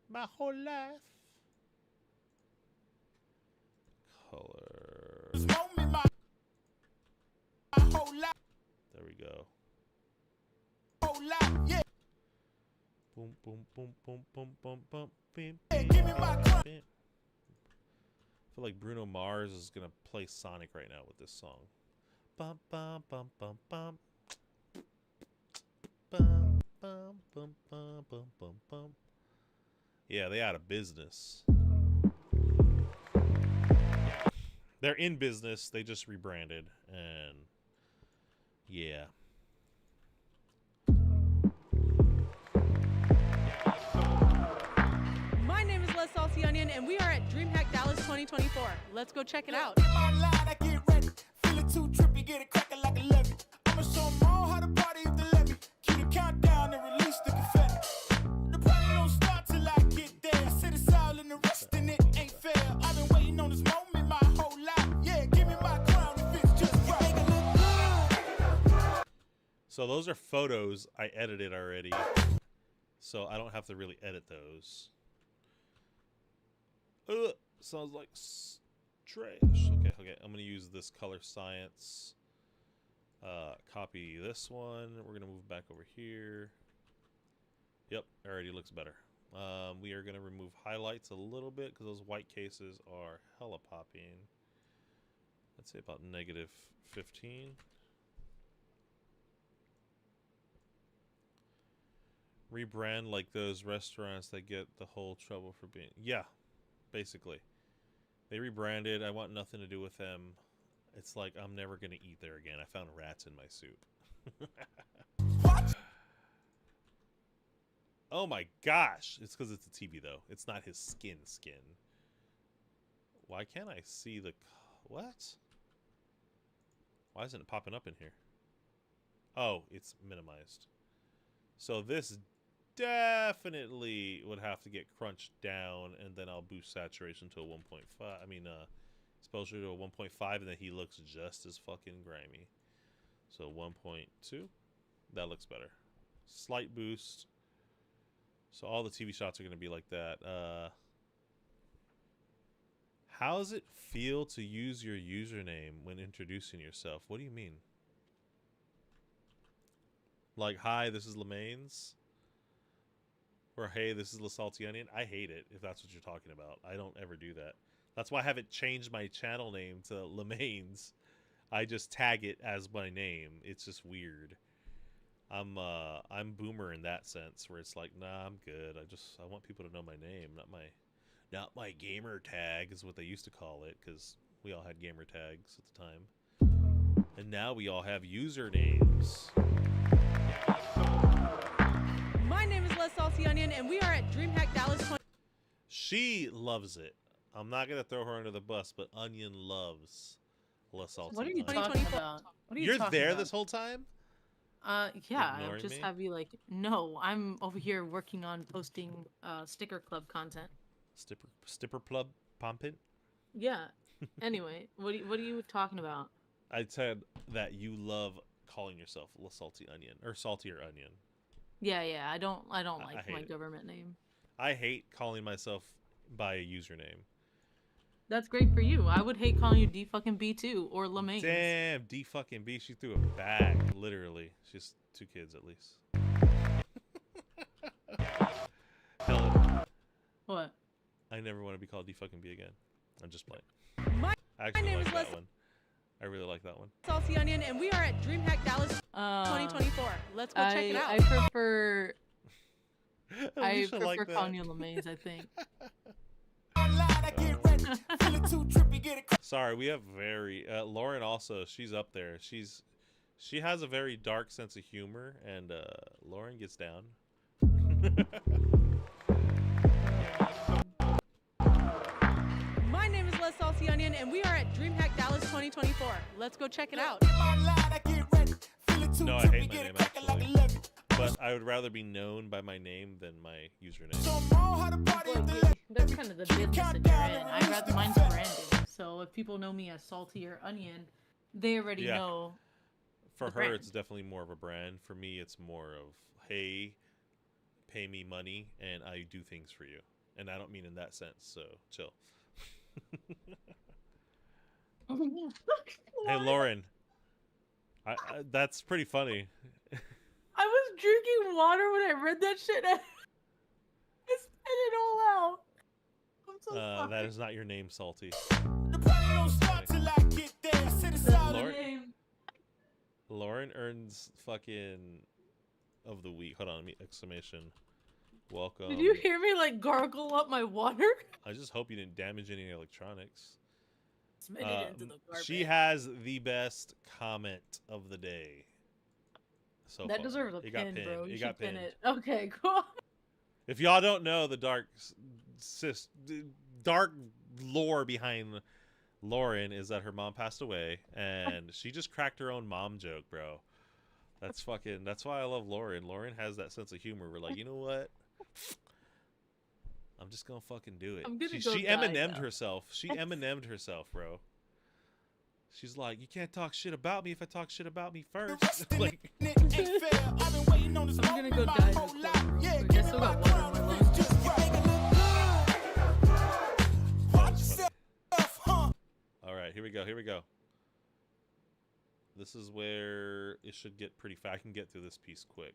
My whole life. Color. This moment, my whole life. There we go. Whole life, yeah. Boom, boom, boom, boom, boom, boom, boom. Bim, Hey, bim, give me my crown. bim. I feel like Bruno Mars is gonna play Sonic right now with this song. Bum bum bum bum bum. Bum bum bum bum bum bum bum. Yeah, they out of business. They're in business. They just rebranded, and yeah. My name is Les Saucy Onion, and we are at DreamHack Dallas 2024. Let's go check it out. In my line, I get ready. Feeling too trippy, get it cracking like a levy. I'ma show 'em all how to party if they let me. Keep the countdown and release the confetti. The party don't start till I get there. Sit aside and the rest in it ain't fair. I've been waiting on this moment my whole life. Yeah, give me my crown if it's just right. Make it look good. So those are photos I edited already. So I don't have to really edit those. Sounds like trash. Okay. I'm gonna use this color science. Copy this one. We're gonna move back over here. Yep, already looks better. We are gonna remove highlights a little bit because those white cases are hella popping. Let's say about -15. Rebrand like those restaurants that get the whole trouble for being... Yeah, basically. They rebranded. I want nothing to do with them. It's like I'm never going to eat there again. I found rats in my soup. What? Oh my gosh. It's because it's a TV, though. It's not his skin. Why can't I see the... What? Why isn't it popping up in here? Oh, it's minimized. So this definitely would have to get crunched down, and then I'll boost saturation to a 1.5. I mean, exposure to a 1.5, and then he looks just as fucking grimy. So 1.2, that looks better. Slight boost. So all the TV shots are going to be like that. How does it feel to use your username when introducing yourself? What do you mean? Like, hi, this is LeMainz. Or, hey, this is LeSalty Onion. I hate it, if that's what you're talking about. I don't ever do that. That's why I haven't changed my channel name to LeMainz. I just tag it as my name. It's just weird. I'm boomer in that sense, where it's like, nah, I'm good. I want people to know my name, not my gamer tag is what they used to call it, because we all had gamer tags at the time. And now we all have usernames. My name is Les Saucy Onion, and we are at DreamHack Dallas 2024. She loves it. I'm not going to throw her under the bus, but Onion loves LeSalty What are you Onion. talking about? What are you You're talking there about? this whole time? Yeah, I'll Ignoring just me? have you like, no, I'm over here working on posting sticker club content. Stipper plub pompin? Yeah. Anyway, what are you talking about? I said that you love calling yourself La Salty Onion or Saltier Onion. Yeah, I don't I like hate my it. government name. I hate calling myself by a username. That's great for you. I would hate calling you D fucking B too or LeMainz. Damn, D fucking B. She threw it back, literally. She's 2 kids at least. Helen, What? I never want to be called D fucking B again. I'm just playing. My I actually name like is that Leslie. one. I really like that one. Salty Onion, and we are at DreamHack Dallas 2024. Let's go check it out. I prefer Alicia liked that. calling you LeMainz, I think. Sorry, we have very Lauren also. She's up there. She has a very dark sense of humor, and Lauren gets down. My name is Les Salty Onion, and we are at DreamHack Dallas 2024. Let's go check it out. No, I hate my name actually, but I would rather be known by my name than my username. That's kind of the business that you're in. I'd rather mine's branding. So if people know me as Salty or Onion, they already know. For the her, brand. it's definitely more of a brand. For me, it's more of, hey, pay me money and I do things for you. And I don't mean in that sense, so chill. Hey, Lauren. I that's pretty funny. I was drinking water when I read that shit. I spit it all out. I'm so sorry. That is not your name, Salty. Lauren. Lauren earns fucking of the week. Hold on, let me exclamation. Welcome. Did you hear me like gargle up my water? I just hope you didn't damage any electronics. Spit it into the garbage. She has the best comment of the day. So that far. deserves a It got pin, pinned. bro. It You got should pin pinned. it. Okay, cool. If y'all don't know the dark lore behind Lauren is that her mom passed away and she just cracked her own mom joke, bro. That's why I love Lauren. Lauren has that sense of humor. We're like, you know what? I'm just gonna fucking do it. I'm gonna She go die Eminem'd now. herself. She Eminem'd herself, bro. She's like, you can't talk shit about me if I talk shit about me first. Like, I'm gonna go die in this court real quick. I still got water in my lungs. that's funny. All right, here we go. Here we go. This is where it should get pretty fast. I can get through this piece quick.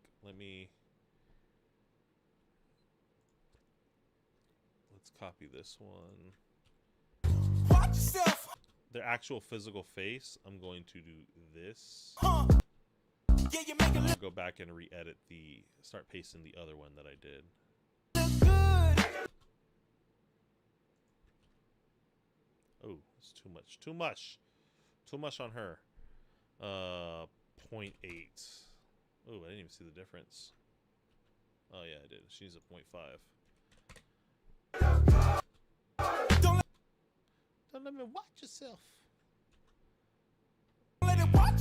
Let's copy this one. Watch yourself. The actual physical face, I'm going to do this. Yeah, you make it look Go back and re-edit start pasting the other one that I did. good. Oh, it's too much. Too much. Too much on her. 0.8. Oh, I didn't even see the difference. Oh yeah, I did. She's a 0.5. Don't let me watch yourself. Let it watch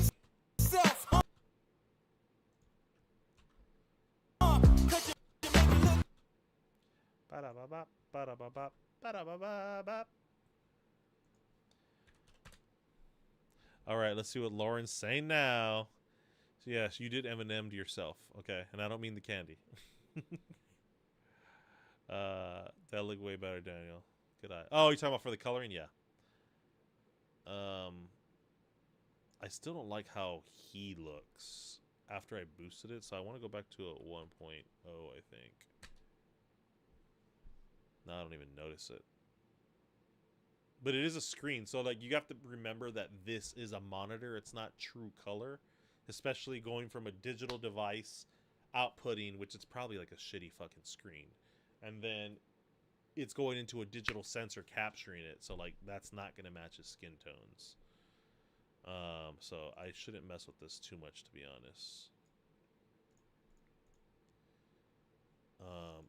yourself. Cause you make it look Ba-da-ba-bop, ba-da-ba-bop, ba-da-ba-ba-bop. All right, let's see what Lauren's saying now. So yes, you did Eminem to yourself, okay? And I don't mean the candy. That looked way better, Daniel. Good eye. Oh, you're talking about for the coloring? Yeah. I still don't like how he looks after I boosted it, so I want to go back to a 1.0, I think. No, I don't even notice it. But it is a screen, so like you have to remember that this is a monitor. It's not true color, especially going from a digital device outputting, which is probably like a shitty fucking screen, and then it's going into a digital sensor capturing it. So like that's not going to match his skin tones. So I shouldn't mess with this too much, to be honest.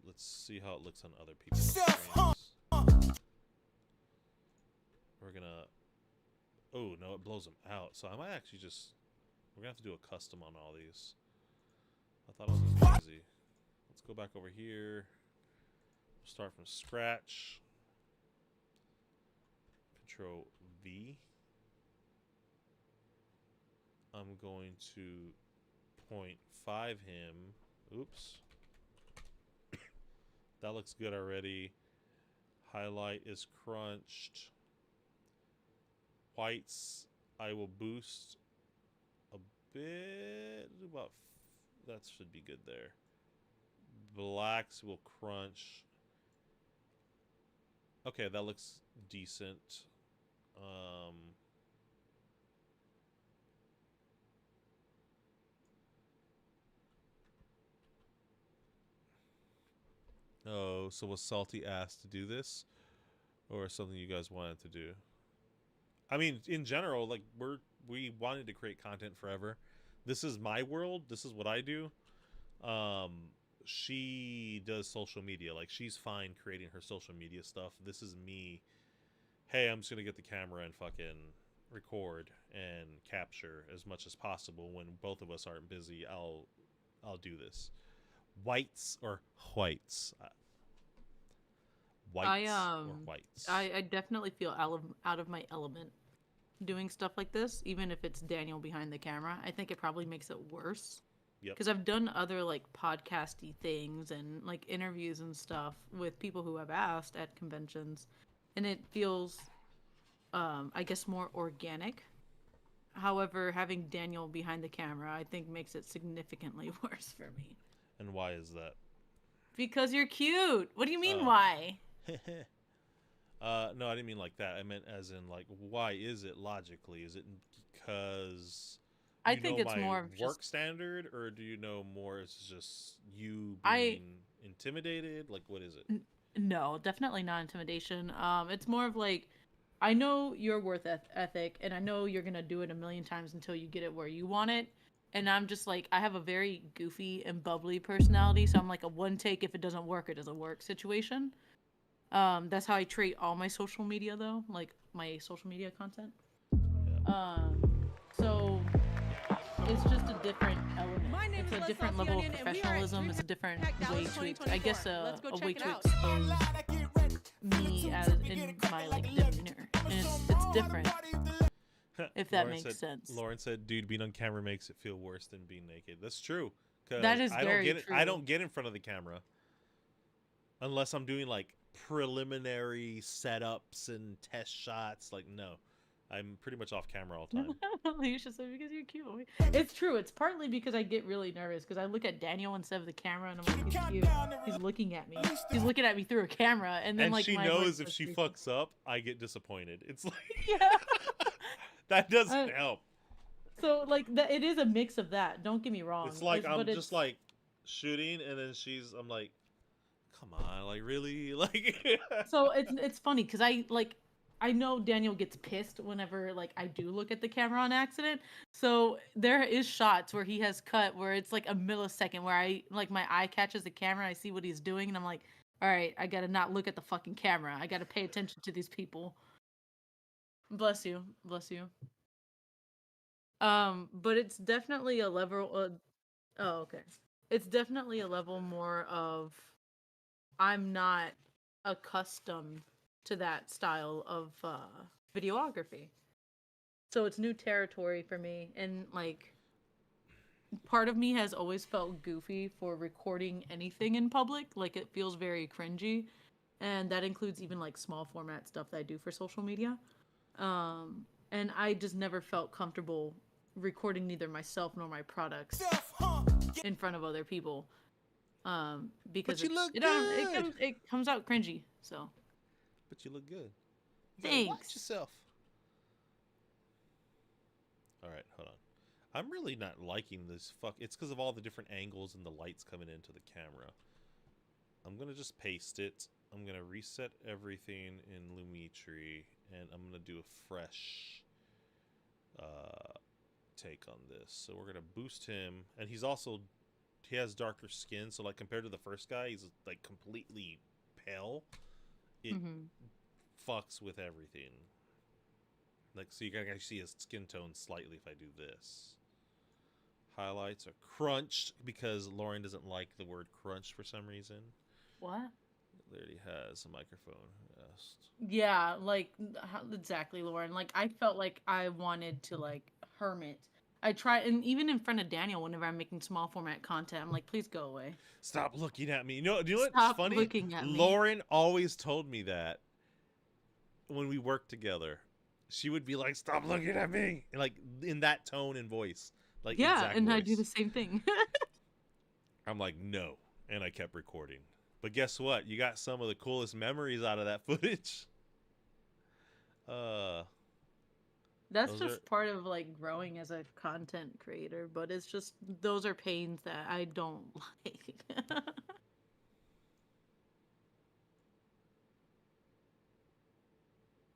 Let's see how it looks on other people's screens. We're gonna. Oh no, it blows them out. So I might actually just. We're gonna have to do a custom on all these. I thought it was just easy. Let's go back over here. Start from scratch. Control V. I'm going to 0.5 him. Oops. That looks good already. Highlight is crunched. Whites, I will boost a bit. About that should be good there. Blacks will crunch. Okay, that looks decent. Oh, so was Salty asked to do this, or something you guys wanted to do? I mean, in general, like we wanted to create content forever. This is my world. This is what I do. She does social media. Like, she's fine creating her social media stuff. This is me. Hey, I'm just gonna get the camera and fucking record and capture as much as possible. When both of us aren't busy, I'll do this. Whites or whites? Whites or whites? I definitely feel out of my element doing stuff like this, even if it's Daniel behind the camera. I think it probably makes it worse. Yep. Because I've done other like podcasty things and like interviews and stuff with people who have asked at conventions, and it feels, I guess, more organic. However, having Daniel behind the camera, I think, makes it significantly worse for me. And why is that? Because you're cute. What do you mean, why? No, I didn't mean like that. I meant as in, like, why is it logically? Is it because I think it's more of work just standard, or do you know more it's just you being intimidated? Like, what is it? No, definitely not intimidation. It's more of like, I know your worth ethic, and I know you're gonna do it a million times until you get it where you want it. And I'm just like, I have a very goofy and bubbly personality, so I'm like a one take. If it doesn't work, it doesn't work situation. That's how I treat all my social media, though, like my social media content. So it's just a different element. It's a different level of professionalism. It's a different way to, I guess, a way to expose me as in my like demeanor, and it's different. If that makes sense. Lauren said, "Dude, being on camera makes it feel worse than being naked." That's true. That is very true. I don't get in front of the camera unless I'm doing like preliminary setups and test shots. Like, no, I'm pretty much off camera all the time. Alicia said, because you're cute. It's true. It's partly because I get really nervous because I look at Daniel instead of the camera and I'm like, he's cute. He's looking at me. He's looking at me through a camera, and then and like she knows if she fucks up, I get disappointed. It's like, yeah. That doesn't help. So like it is a mix of that. Don't get me wrong. It's like I'm just like shooting, and then I'm like, come on, like really, like. So it's funny because I know Daniel gets pissed whenever like I do look at the camera on accident. So there is shots where he has cut where it's like a millisecond where I like my eye catches the camera, I see what he's doing, and I'm like, all right, I gotta not look at the fucking camera. I gotta pay attention to these people. Bless you. But it's definitely a level. Okay. It's definitely a level more of, I'm not accustomed to that style of videography, so it's new territory for me. And like, part of me has always felt goofy for recording anything in public. Like, it feels very cringy, and that includes even like small format stuff that I do for social media. And I just never felt comfortable recording neither myself nor my products in front of other people. Because it comes out cringy. So. But you look good. Thanks. Watch yourself. All right, hold on. I'm really not liking this. It's because of all the different angles and the lights coming into the camera. I'm gonna just paste it. I'm gonna reset everything in Lumetri, and I'm gonna do a fresh take on this. So we're gonna boost him, and he has darker skin, so like compared to the first guy, he's like completely pale. It fucks with everything. Like, so you can actually see his skin tone slightly if I do this. highlights are crunched because Lauren doesn't like the word crunched for some reason. What? It literally has a microphone. Yes. Yeah, like exactly, Lauren. Like I felt like I wanted to like hermit. I try, and even in front of Daniel, whenever I'm making small format content, I'm like, please go away. Stop looking at me. You know what's Stop funny? looking at me. Lauren always told me that when we worked together. She would be like, "Stop looking at me," and like in that tone and voice, like Yeah, exact and voice. I do the same thing. I'm like, "No," and I kept recording. But guess what? You got some of the coolest memories out of that footage. That's Those just part of like growing as a content creator, but it's just those are pains that I don't like.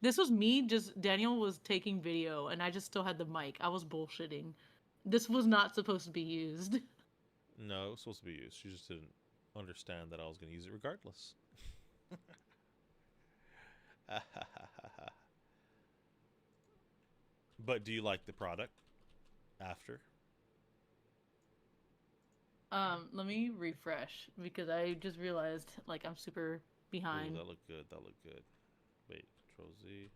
This was me, just Daniel was taking video and I just still had the mic. I was bullshitting. This was not supposed to be used. No, it was supposed to be used. She just didn't understand that I was going to use it regardless. But do you like the product after? Let me refresh because I just realized like I'm super behind. Ooh, that looked good. That looked good. Wait, Control Z.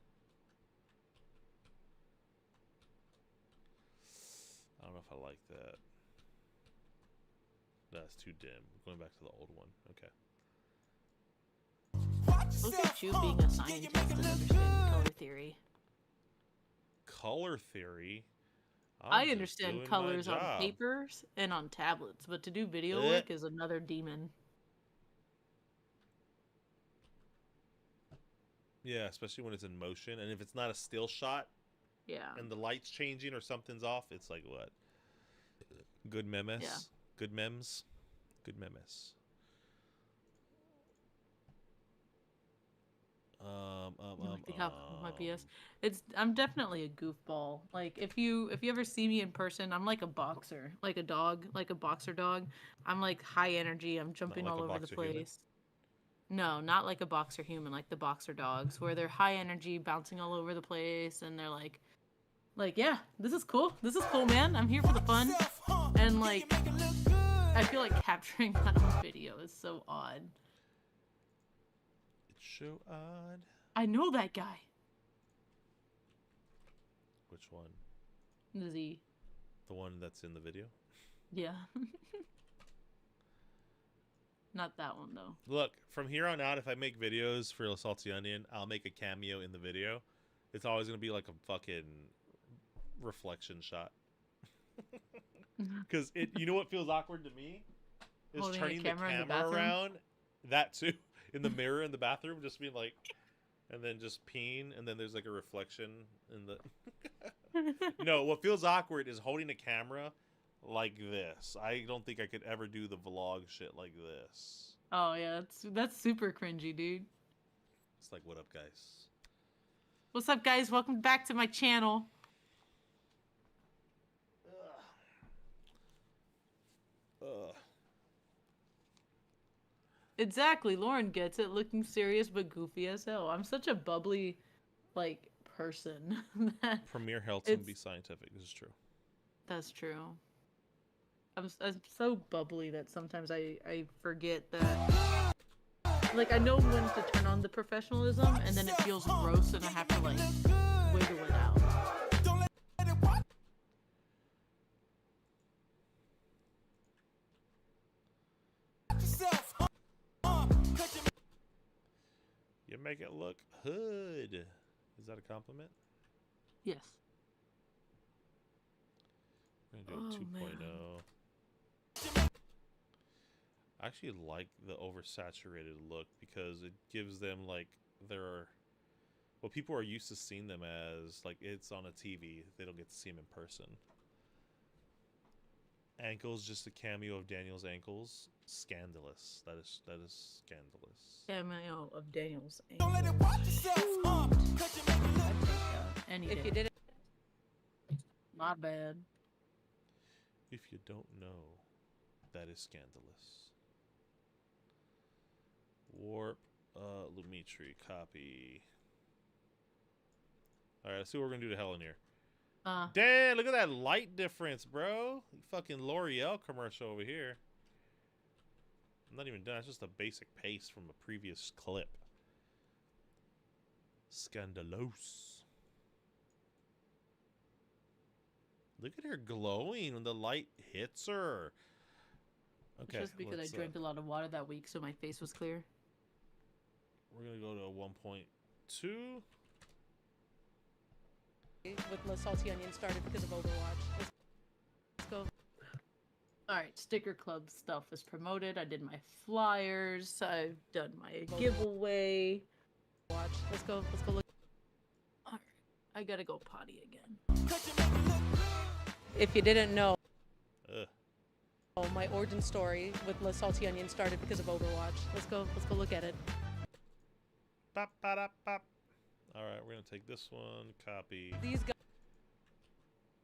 I don't know if I like that. That's too dim. Going back to the old one. Okay. Look at you being a scientist and understanding color theory. Color theory? I I'm just understand doing my colors on job. papers and on tablets, but to do video Eh. work is another demon. Yeah, especially when it's in motion. And if it's not a still shot Yeah. and the light's changing or something's off, it's like what? Good memes? Yeah. Good memes? Good memes. My BS. I'm definitely a goofball. Like if you ever see me in person, I'm like a boxer, like a dog, like a boxer dog. I'm like high energy. I'm jumping like all a over the boxer human? place. No, not like a boxer human, like the boxer dogs, where they're high energy, bouncing all over the place, and they're like, yeah, this is cool. This is cool, man. I'm here for the fun. And like, I feel like capturing that on video is so odd. It's so odd. I know that guy. Which one? Z. The one that's in the video? Yeah. Not that one though. Look, from here on out, if I make videos for La Salty Onion, I'll make a cameo in the video. It's always going to be like a fucking reflection shot. Because you know what feels awkward to me? Is Holding a turning the camera in the camera bathroom? around. That too. In the mirror in the bathroom, just being like, and then just peeing, and then there's like a reflection in the. No, what feels awkward is holding a camera like this. I don't think I could ever do the vlog shit like this. Oh yeah, that's super cringy, dude. It's like, what up, guys? What's up, guys? Welcome back to my channel. Ugh. Exactly, Lauren gets it. Looking serious but goofy as hell. I'm such a bubbly, like, person. Premier helps him be scientific. This is true. That's true. I'm so bubbly that sometimes I forget that. Like, I know when to turn on the professionalism, and then it feels gross, and I have to, like, wiggle it out. You make it look hood. Is that a compliment? Yes. We're gonna do 2.0. I actually like the oversaturated look because it gives them like what people are used to seeing them as, like it's on a TV. They don't get to see them in person. Ankles, just a cameo of Daniel's ankles. Scandalous. That is scandalous. Cameo of Daniel's Don't let it watch yourself. If you did it, My bad. If you don't know, that is scandalous. Warp, Lumitri, copy. Alright, let's see what we're gonna do to Helen here. Damn, look at that light difference, bro. Fucking L'Oreal commercial over here. I'm not even done. It's just a basic paste from a previous clip. Scandalous. Look at her glowing when the light hits her. Okay. Just because I drank a lot of water that week, so my face was clear. We're gonna go to a 1.2. With the salty onion started because of Overwatch. Let's go. Alright, Sticker Club stuff is promoted. I did my flyers. I've done my giveaway. Watch. Let's go look. Alright, I gotta go potty again. If you didn't know, Ugh. my origin story with the salty onion started because of Overwatch. Let's go look at it. Bop, ba-da, bop. All right, we're gonna take this one. Copy. These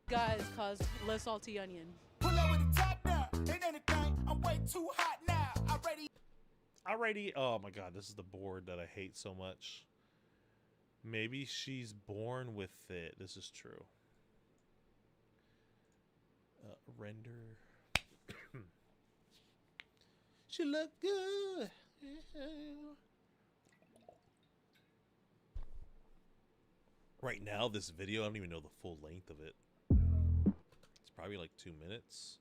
guys caused less salty onion. Pull up with the top now. Ain't anything. I'm way too hot now. Alrighty. Oh my god, this is the board that I hate so much. Maybe she's born with it. This is true. Render. She look good. Right now, this video, I don't even know the full length of it. It's probably like 2 minutes.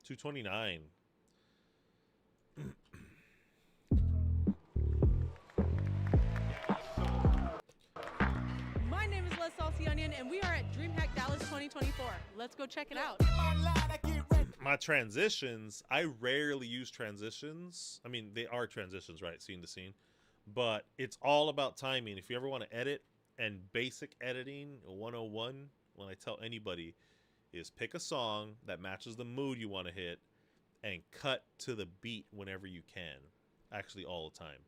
2:29. My name is Les Salty Onion, and we are at DreamHack Dallas 2024. Let's go check it out. My transitions, I rarely use transitions. I mean, they are transitions, right? Scene to scene. But it's all about timing. If you ever want to edit, and basic editing 101, when I tell anybody, is pick a song that matches the mood you want to hit and cut to the beat whenever you can. Actually, all the time.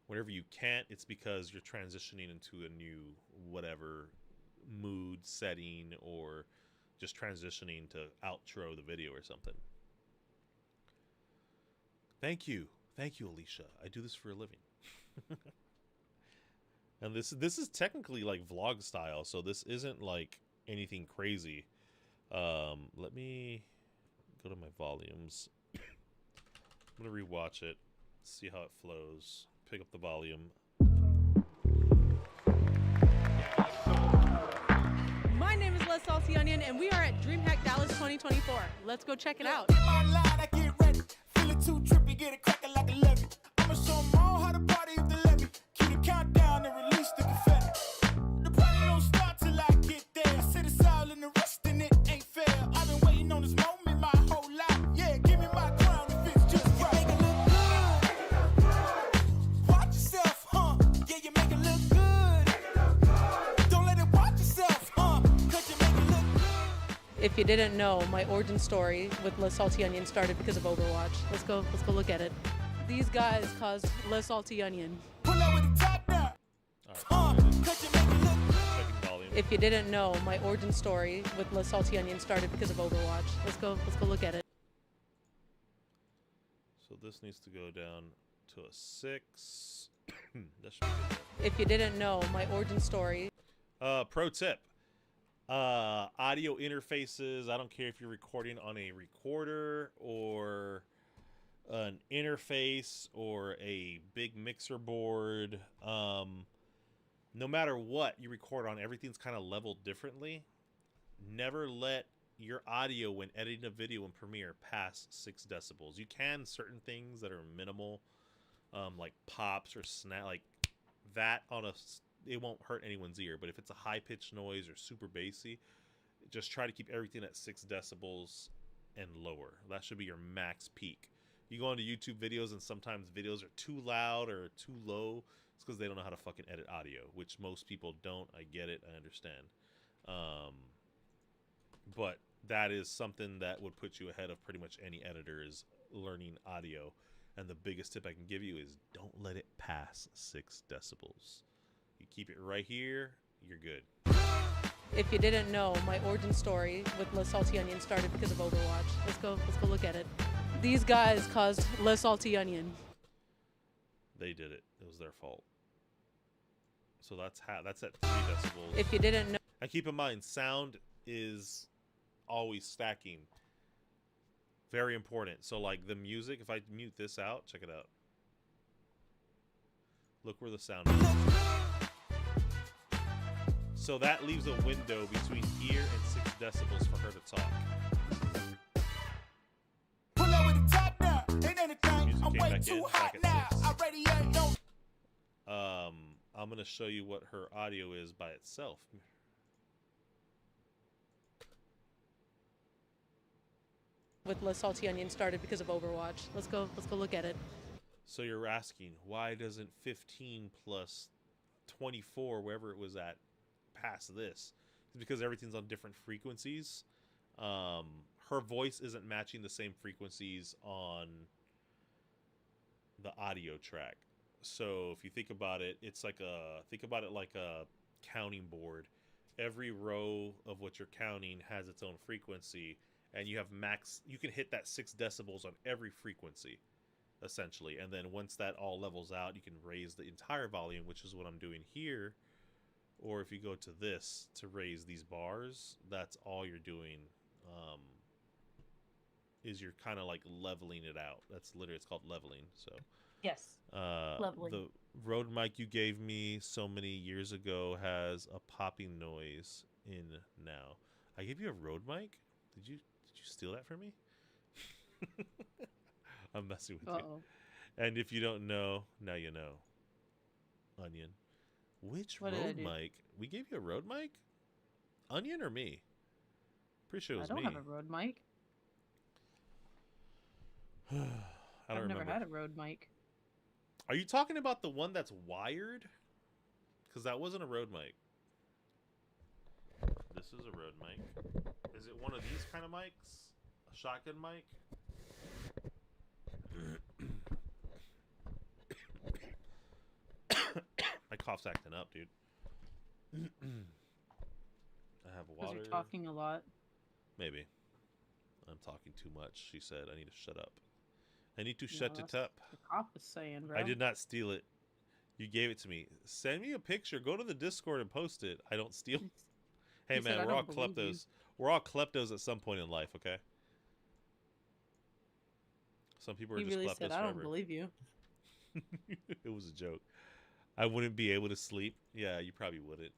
Whenever you can't, it's because you're transitioning into a new whatever mood setting or just transitioning to outro the video or something. Thank you, Alicia. I do this for a living. And this is technically like vlog style, so this isn't like anything crazy. Let me go to my volumes. I'm gonna rewatch it, see how it flows. Pick up the volume. My name is Les Salty Onion, and we are at DreamHack Dallas 2024. Let's go check it out. I get ready. Feeling too trippy, get it cracking like a levy. I'ma show 'em all how to party if they let me. Keep the countdown and release the confetti. The party don't start till I get there. Sit us all in the rest and it ain't fair. I've been waiting on this moment my whole life. Yeah, give me my crown if it's just right. You make it look good. Watch yourself, huh? Yeah, you make it look good. Don't let it watch yourself, huh? 'Cause you make it look good. If you didn't know, my origin story with the salty onion started because of Overwatch. Let's go look at it. These guys caused less salty onion. Pull up with the top down. All right, 'Cause you make it look good. checking volume. If you didn't know, my origin story with the salty onion started because of Overwatch. Let's go look at it. So this needs to go down to a 6. That should be good. If you didn't know, my origin story. Pro tip. Audio interfaces. I don't care if you're recording on a recorder or an interface or a big mixer board. No matter what you record on, everything's kind of leveled differently. Never let your audio when editing a video in Premiere pass 6 decibels. You can certain things that are minimal, like pops or snap, like that on a, it won't hurt anyone's ear. But if it's a high-pitched noise or super bassy, just try to keep everything at 6 decibels and lower. That should be your max peak. You go into YouTube videos and sometimes videos are too loud or too low. It's because they don't know how to fucking edit audio, which most people don't. I get it. I understand. But that is something that would put you ahead of pretty much any editor, is learning audio. And the biggest tip I can give you is don't let it pass 6 decibels. You keep it right here, you're good. If you didn't know, my origin story with the salty onion started because of Overwatch. Let's go look at it. These guys caused less salty onion. They did it. It was their fault. So that's at 3 decibels. If you didn't know. And keep in mind, sound is always stacking. Very important. So like the music, if I mute this out, check it out. Look where the sound is. So that leaves a window between here and 6 decibels for her to talk. Pull up with the top down. Ain't anything. Music I'm came way back too in, hot back now. at 6. I radiate no. I'm gonna show you what her audio is by itself. With Les Salty Onion started because of Overwatch. Let's go look at it. So you're asking, why doesn't 15 plus 24, wherever it was at, pass this? It's because everything's on different frequencies. Her voice isn't matching the same frequencies on the audio track. So if you think about it, it's like a counting board. Every row of what you're counting has its own frequency, and you have max. You can hit that 6 decibels on every frequency, essentially. And then once that all levels out, you can raise the entire volume, which is what I'm doing here. Or if you go to this to raise these bars, that's all you're doing. Is you're kind of like leveling it out. That's literally, it's called leveling. So Yes. Leveling. the Rode mic you gave me so many years ago has a popping noise in now. I gave you a Rode mic? Did you steal that from me? I'm messing with you. And if you don't know, now you know. Onion. Which What did I Rode do? mic? We gave you a Rode mic? Onion or me? Pretty sure it was I don't me. have a Rode mic. I don't I've remember. never had a Rode mic. Are you talking about the one that's wired? Because that wasn't a Rode mic. This is a Rode mic. Is it one of these kind of mics? A shotgun mic? My cough's acting up, dude. I have Because water. you're talking a lot. Maybe. I'm talking too much. She said I need to shut up. I need to shut it up. The cop is saying, bro. I did not steal it. You gave it to me. Send me a picture. Go to the Discord and post it. I don't steal. Hey He said, man, "I we're all don't believe you." kleptos. We're all kleptos at some point in life, okay? Some people are He just really kleptos said, "I forever. don't believe you." It was a joke. I wouldn't be able to sleep. Yeah, you probably wouldn't.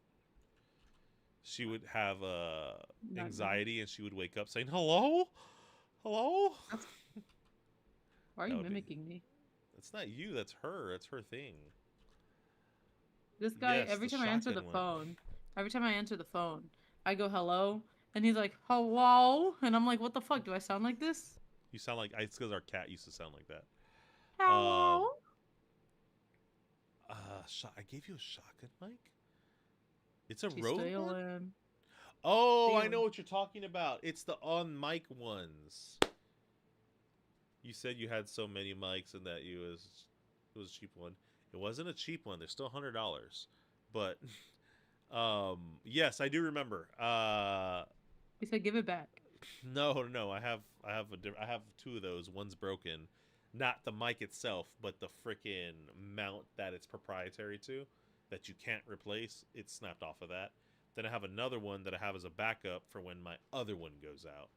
She would have me. anxiety, and she would wake up saying, "Hello, hello." Why are That you would be- mimicking me? That's not you. That's her. That's her thing. This guy, Yes, every the time I answer the shotgun one. phone, I go hello, and he's like hello, and I'm like, what the fuck? Do I sound like this? You sound like it's because our cat used to sound like that. Hello. I gave you a shotgun mic. It's a She's Rode one. stealing. Oh, I Stealing. know what you're talking about. It's the on mic ones. You said you had so many mics and that it was a cheap one. It wasn't a cheap one. They're still $100, but yes, I do remember. He said, give it back. No, I have two of those. One's broken, not the mic itself, but the frickin' mount that it's proprietary to, that you can't replace. It's snapped off of that. Then I have another one that I have as a backup for when my other one goes out.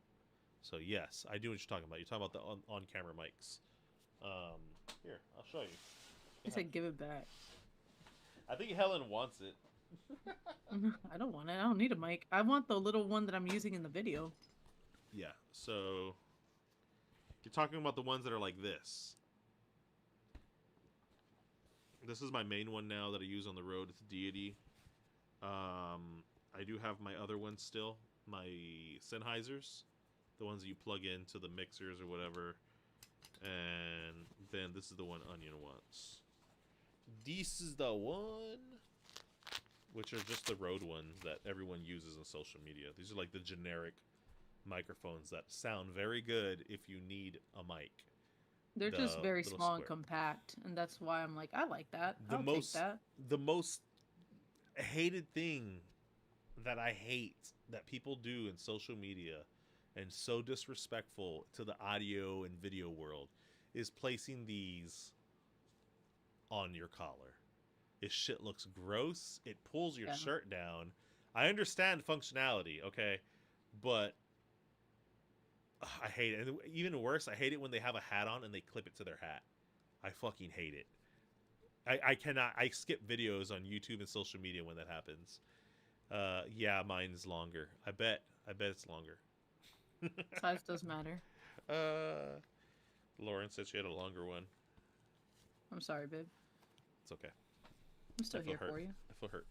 So yes, I do what you're talking about. You're talking about the on-camera mics. Here, I'll show you. He said, give it back. I think Helen wants it. I don't want it. I don't need a mic. I want the little one that I'm using in the video. Yeah, so you're talking about the ones that are like this. This is my main one now that I use on the road. It's Deity. I do have my other ones still, my Sennheisers, the ones that you plug into the mixers or whatever. And then this is the one Onion wants. This is the one, which are just the Rode ones that everyone uses on social media. These are like the generic microphones that sound very good if you need a mic. They're just The very little small and square. compact, and that's why I'm like, I like that. The I'll most take that. the most hated thing that I hate that people do in social media and so disrespectful to the audio and video world is placing these on your collar. This shit looks gross. It pulls your Yeah. shirt down. I understand functionality, okay, but I hate it. And even worse, I hate it when they have a hat on and they clip it to their hat. I fucking hate it. I cannot. I skip videos on YouTube and social media when that happens. Yeah, mine's longer. I bet it's longer. Size does matter. Lauren said she had a longer one. I'm sorry, babe. It's okay. I'm still I feel here hurt. for you. I feel hurt.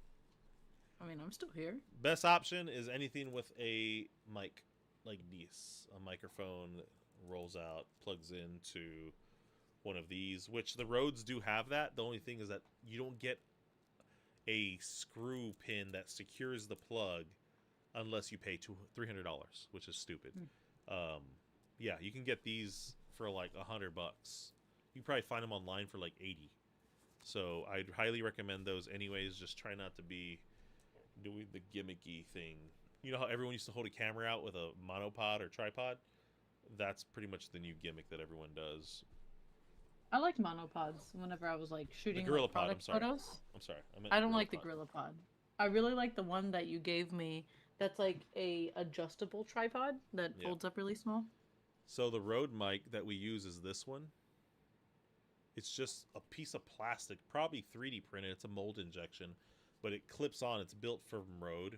I mean, I'm still here. Best option is anything with a mic, like this. A microphone that rolls out, plugs into one of these, which the Rodes do have that. The only thing is that you don't get a screw pin that secures the plug unless you pay $300, which is stupid. Yeah, you can get these for like $100. You can probably find them online for like 80. So I'd highly recommend those anyways. Just try not to be doing the gimmicky thing. You know how everyone used to hold a camera out with a monopod or tripod? That's pretty much the new gimmick that everyone does. I like monopods whenever I was like shooting Gorilla like, Pod, product I'm sorry. photos. I'm sorry. I don't like the Gorilla Pod. I really like the one that you gave me that's like a adjustable tripod that folds up really small. So the Rode mic that we use is this one. It's just a piece of plastic, probably 3D printed. It's a mold injection, but it clips on. It's built from Rode,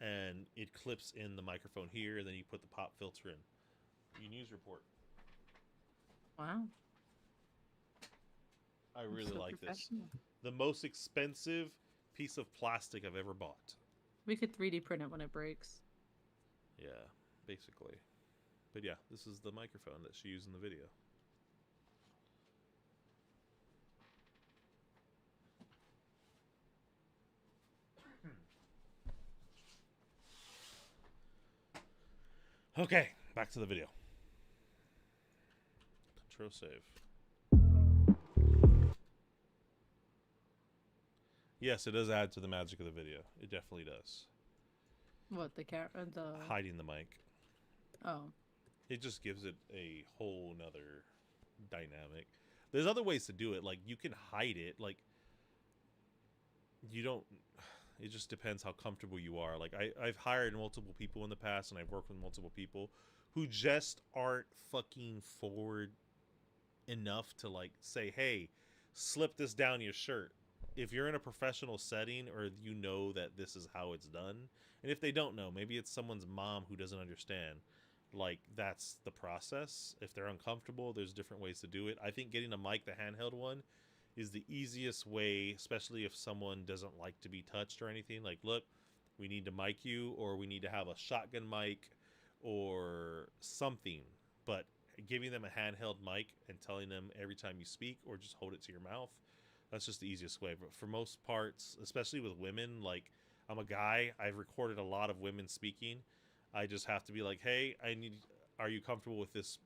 and it clips in the microphone here, and then you put the pop filter in. News report. Wow. I really like this. The most expensive piece of plastic I've ever bought. We could 3D print it when it breaks. Yeah, basically. But yeah, this is the microphone that she used in the video. Okay, back to the video. Control save. Yes, it does add to the magic of the video. It definitely does. What, the hiding the mic. Oh. It just gives it a whole nother dynamic. There's other ways to do it. Like, you can hide it. Like, you don't... It just depends how comfortable you are. Like, I've hired multiple people in the past, and I've worked with multiple people who just aren't fucking forward enough to, like, say, hey, slip this down your shirt. If you're in a professional setting, or you know that this is how it's done, and if they don't know, maybe it's someone's mom who doesn't understand, like, that's the process. If they're uncomfortable, there's different ways to do it. I think getting a mic, the handheld one, is the easiest way, especially if someone doesn't like to be touched or anything. Like, look, we need to mic you, or we need to have a shotgun mic or something. But giving them a handheld mic and telling them every time you speak, or just hold it to your mouth, that's just the easiest way. But for most parts, especially with women, like, I'm a guy, I've recorded a lot of women speaking. I just have to be like, hey, are you comfortable with this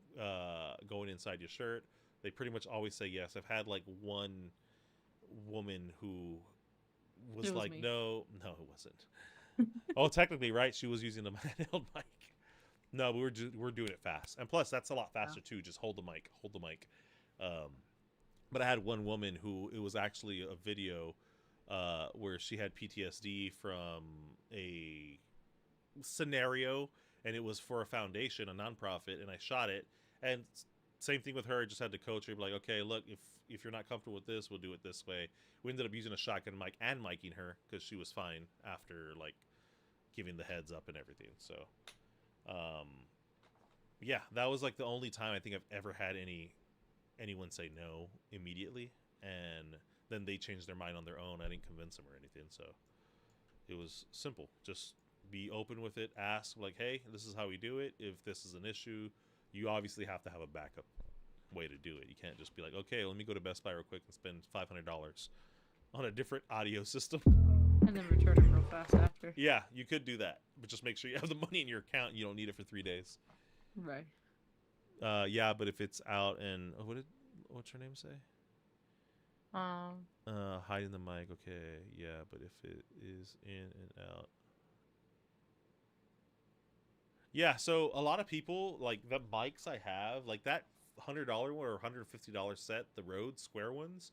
going inside your shirt? They pretty much always say yes. I've had like one woman who was like, no, it wasn't. Oh, technically, right? She was using a handheld mic. No, but we're doing it fast, and plus that's a lot faster too. Just hold the mic. But I had one woman who, it was actually a video where she had PTSD from a scenario, and it was for a foundation, a nonprofit, and I shot it. And same thing with her. I just had to coach her, be like, okay, look, if you're not comfortable with this, we'll do it this way. We ended up using a shotgun mic and micing her because she was fine after, like, giving the heads up and everything. So, yeah, that was like the only time I think I've ever had anyone say no immediately, and then they changed their mind on their own. I didn't convince them or anything, so it was simple. Just be open with it. Ask, like, hey, this is how we do it. If this is an issue, you obviously have to have a backup way to do it. You can't just be like, okay, let me go to Best Buy real quick and spend $500 on a different audio system. And then return it real fast after. Yeah, you could do that, but just make sure you have the money in your account. You don't need it for 3 days. Right. Yeah, but if it's out and what's her name say? Hiding the mic. Okay, yeah, but if it is in and out. Yeah, so a lot of people, like, the mics I have, like that $100 one or $150 set, the Rode square ones,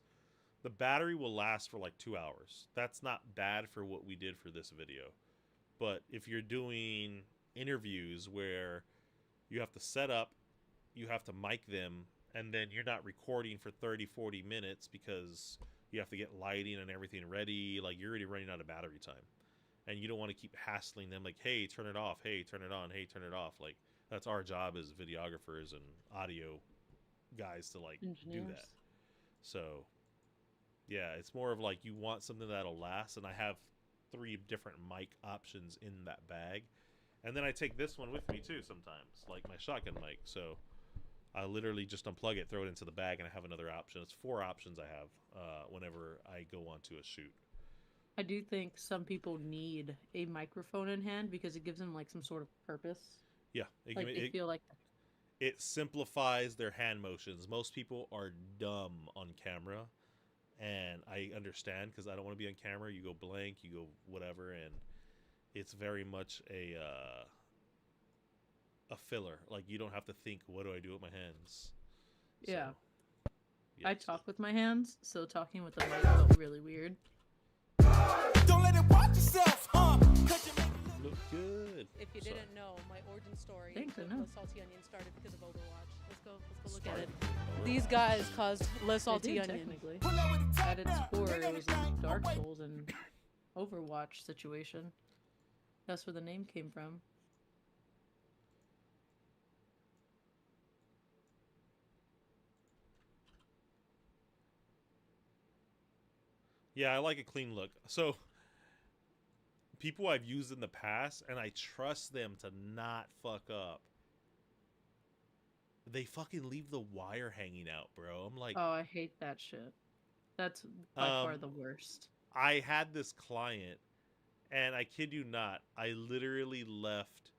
the battery will last for like 2 hours. That's not bad for what we did for this video. But if you're doing interviews where you have to set up, you have to mic them, and then you're not recording for 30, 40 minutes because you have to get lighting and everything ready, like you're already running out of battery time. And you don't want to keep hassling them like, hey, turn it off, hey, turn it on, hey, turn it off. Like, that's our job as videographers and audio guys to, like, do Engineers. that. So, yeah, it's more of like you want something that'll last, and I have 3 different mic options in that bag. And then I take this one with me too sometimes, like my shotgun mic. So I literally just unplug it, throw it into the bag, and I have another option. It's 4 options I have whenever I go onto a shoot. I do think some people need a microphone in hand because it gives them like some sort of purpose. Yeah, Like they feel like it simplifies their hand motions. Most people are dumb on camera, and I understand because I don't want to be on camera. You go blank, you go whatever, and it's very much a filler. Like, you don't have to think, what do I do with my hands? Yeah. So, I so- talk with my hands, so talking with the mic felt really weird. Don't let it watch yourself, huh? 'Cause you make it look Look good. If you Sorry. didn't know, my origin story Thanks, I with know. the Salty Onion started because of Overwatch. Let's go look at it. These guys caused Le Salty It did, Onion. technically. pull up with the top At its down. core, Ain't it was anything. a Dark Wait. Souls and Overwatch situation. That's where the name came from. Yeah, I like a clean look. So, people I've used in the past, and I trust them to not fuck up. They fucking leave the wire hanging out, bro. I'm like, Oh, I hate that shit. That's by far Um, the worst. I had this client, and I kid you not, I literally left,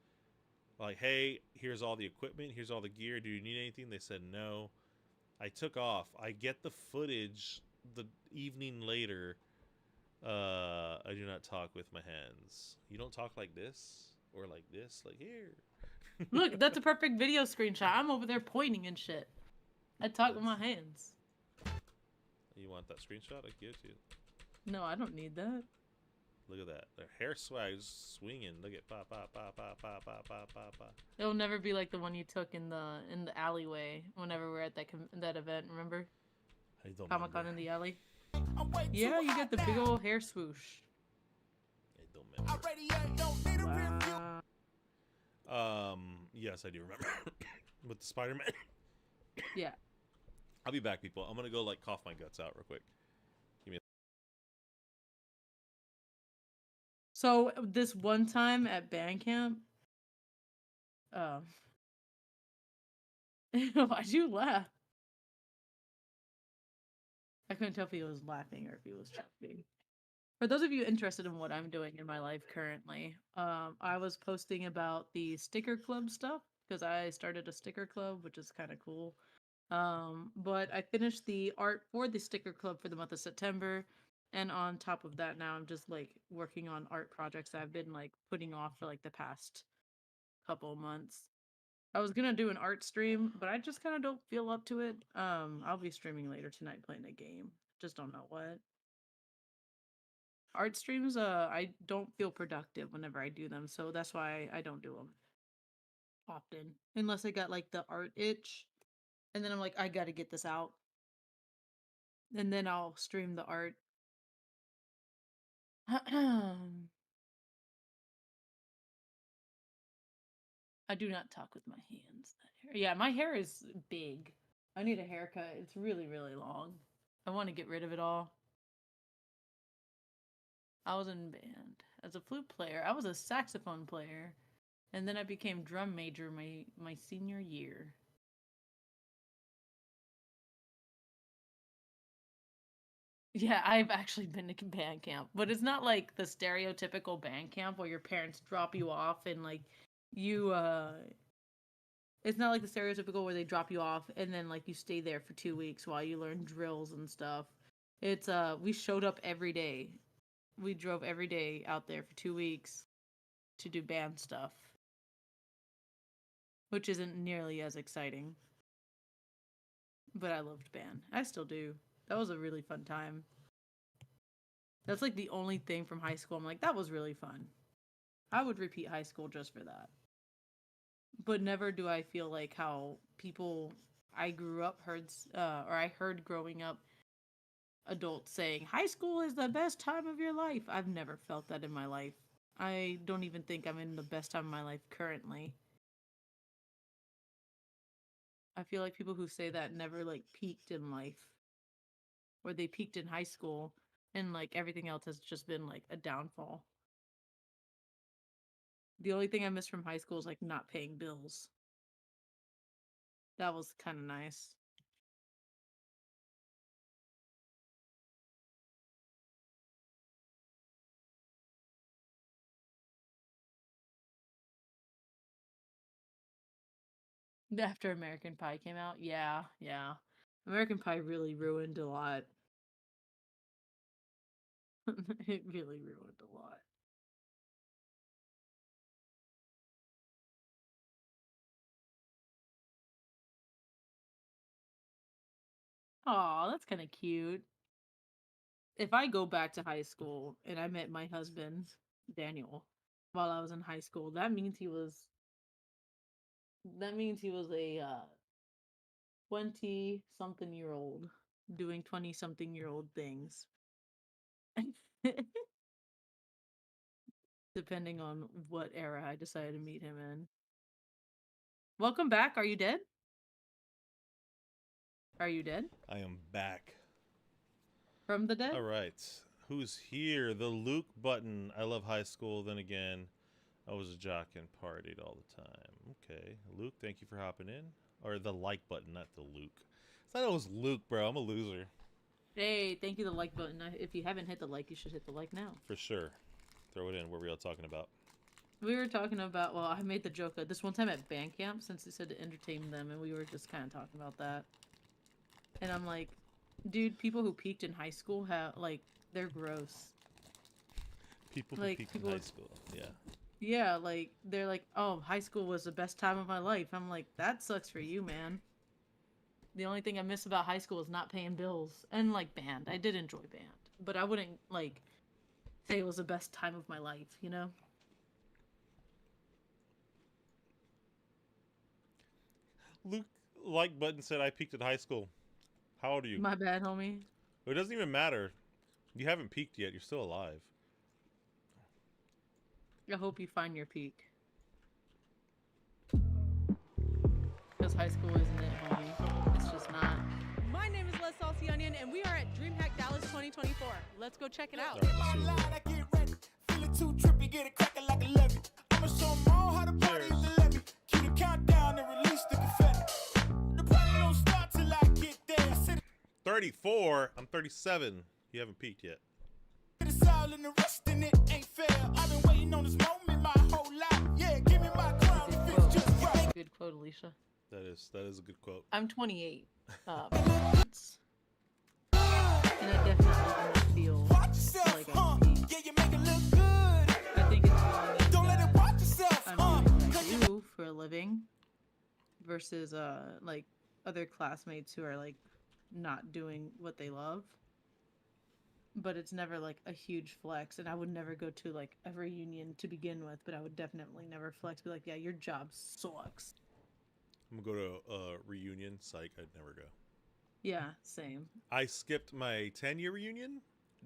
like, hey, here's all the equipment, here's all the gear. Do you need anything? They said no. I took off. I get the footage the evening later. I do not talk with my hands. You don't talk like this or like this, like here. Look, that's a perfect video screenshot. I'm over there pointing and shit. I talk with my hands. You want that screenshot? I give it to you. No, I don't need that. Look at that. Their hair swag's swinging. Look at pop, pop, pop, pop, pop, pop, pop, pop, pop. It'll never be like the one you took in the alleyway whenever we were at that event. Remember I don't Comic Con remember. in the alley? I'm way too Yeah, you hot get the big now. old hair swoosh. I don't I remember. radiate, don't need a review. Wow. Yes, I do remember. With the Spider-Man. Yeah. I'll be back, people. I'm gonna go like cough my guts out real quick. So this one time at band camp, why'd you laugh? I couldn't tell if he was laughing or if he was joking. For those of you interested in what I'm doing in my life currently, I was posting about the sticker club stuff because I started a sticker club, which is kind of cool. But I finished the art for the sticker club for the month of September. And on top of that, now I'm just like working on art projects that I've been like putting off for like the past couple of months. I was gonna do an art stream, but I just kind of don't feel up to it. I'll be streaming later tonight playing a game. Just don't know what. Art streams, I don't feel productive whenever I do them, so that's why I don't do them often. Unless I got like the art itch, and then I'm like, I gotta get this out. And then I'll stream the art. I do not talk with my hands. Yeah, my hair is big. I need a haircut. It's really, really long. I want to get rid of it all. I was in band as a flute player. I was a saxophone player, and then I became drum major my senior year. Yeah, I've actually been to band camp, but it's not like the stereotypical band camp where your parents drop you off and like you it's not like the stereotypical where they drop you off and then like you stay there for 2 weeks while you learn drills and stuff. It's we showed up every day. We drove every day out there for 2 weeks to do band stuff, which isn't nearly as exciting. But I loved band. I still do. That was a really fun time. That's like the only thing from high school I'm like, that was really fun. I would repeat high school just for that. But never do I feel like how people I grew up or I heard growing up adults saying high school is the best time of your life. I've never felt that in my life. I don't even think I'm in the best time of my life currently. I feel like people who say that never like peaked in life. Or they peaked in high school and like everything else has just been like a downfall. The only thing I miss from high school is like not paying bills. That was kind of nice. After American Pie came out, yeah. American Pie really ruined a lot. It really ruined a lot. Aw, that's kind of cute. If I go back to high school and I met my husband, Daniel, while I was in high school, that means he was a 20-something-year-old doing 20-something-year-old things. Depending on what era I decided to meet him in. Welcome back. Are you dead? Are you dead? I am back. From the dead? All right. Who's here? The Luke button. I love high school. Then again, I was a jock and partied all the time. Okay. Luke, thank you for hopping in. Or the like button, not the Luke. I thought it was Luke, bro. I'm a loser. Hey, thank you, the like button. If you haven't hit the like, you should hit the like now. For sure. Throw it in. What were we all talking about? We were talking about, well, I made the joke this one time at band camp since it said to entertain them, and we were just kind of talking about that. And I'm like, dude, people who peaked in high school they're gross. People who peaked in high school. Yeah. Yeah, like, they're like, oh, high school was the best time of my life. I'm like, that sucks for you, man. The only thing I miss about high school is not paying bills. And, like, band. I did enjoy band. But I wouldn't, like, say it was the best time of my life, you know? Luke, like button said I peaked in high school. How old are you? My bad, homie. It doesn't even matter. You haven't peaked yet. You're still alive. I hope you find your peak. Because high school isn't it, homie. It's just not. My name is Les Salty Onion, and we are at DreamHack Dallas 2024. Let's go check it out. All right, let's see what I get ready. Feeling too trippy, get it cracking like a levy. I'ma show 'em all how to party if they let me. Keep the countdown and release the confetti. The party don't start till I get there. I said 34. I'm 37. You haven't peaked yet. it's all in the rest and it ain't fair. I've been waiting on this moment my whole life. Yeah, give me my crown if it's just right. Good quote, Alicia. That is a good quote. I'm 28. Months. And I definitely do not feel Watch yourself, like I'm peaked. Yeah, you make it look good. I think it's more Don't let it watch yourself, I'm doing what I do for a living versus like other classmates who are like not doing what they love. But it's never like a huge flex, and I would never go to like a reunion to begin with, but I would definitely never flex, be like, yeah, your job sucks. I'm gonna go to a reunion. Psych, I'd never go. Yeah, same. I skipped my 10-year reunion.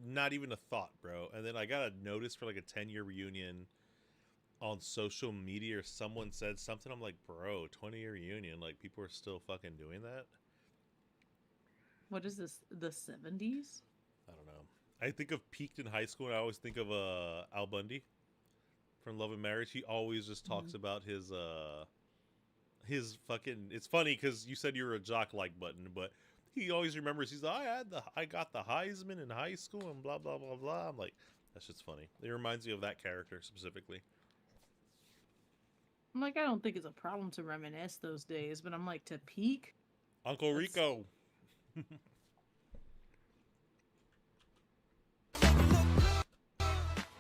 Not even a thought, bro. And then I got a notice for like a 10-year reunion on social media, or someone said something. I'm like, bro, 20-year reunion. Like, people are still fucking doing that. What is this? The 70s? I don't know. I think of peaked in high school, and I always think of Al Bundy from Love and Marriage. He always just talks about his fucking. It's funny because you said you were a jock like button, but he always remembers. He's like, I got the Heisman in high school and blah blah blah blah. I'm like, that's just funny. It reminds me of that character specifically. I'm like, I don't think it's a problem to reminisce those days, but I'm like, to peak? Uncle Rico.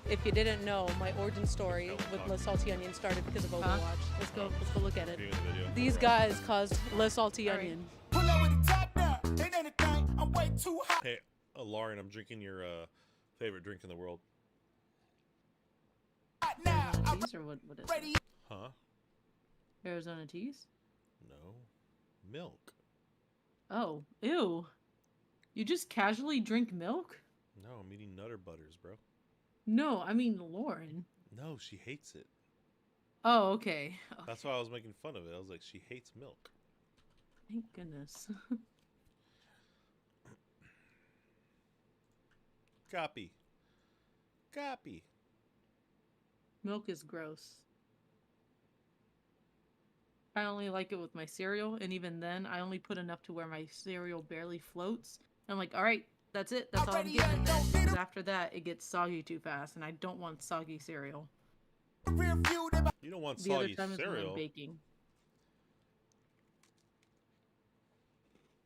If you didn't know, my origin story with Les Salty Onion started because of Overwatch. Let's go look at it. Viewing the video. These guys caused Les Salty All right. Onion. Pull up with the top down. Ain't anything. I'm way too hot. Hey, Lauren, I'm drinking your favorite drink in the world. Arizona teas or what is it? Huh? Arizona teas? No. Milk. Oh, ew. You just casually drink milk? No, I'm eating Nutter Butters, bro. No, I mean Lauren. No, she hates it. Oh, okay. That's why I was making fun of it. I was like, she hates milk. Thank goodness. Copy. Copy. Milk is gross. I only like it with my cereal, and even then, I only put enough to where my cereal barely floats. I'm like, all right, that's it. That's all I'm getting in there. Because after that, it gets soggy too fast, and I don't want soggy cereal. You don't want The other soggy time is when I'm cereal. baking.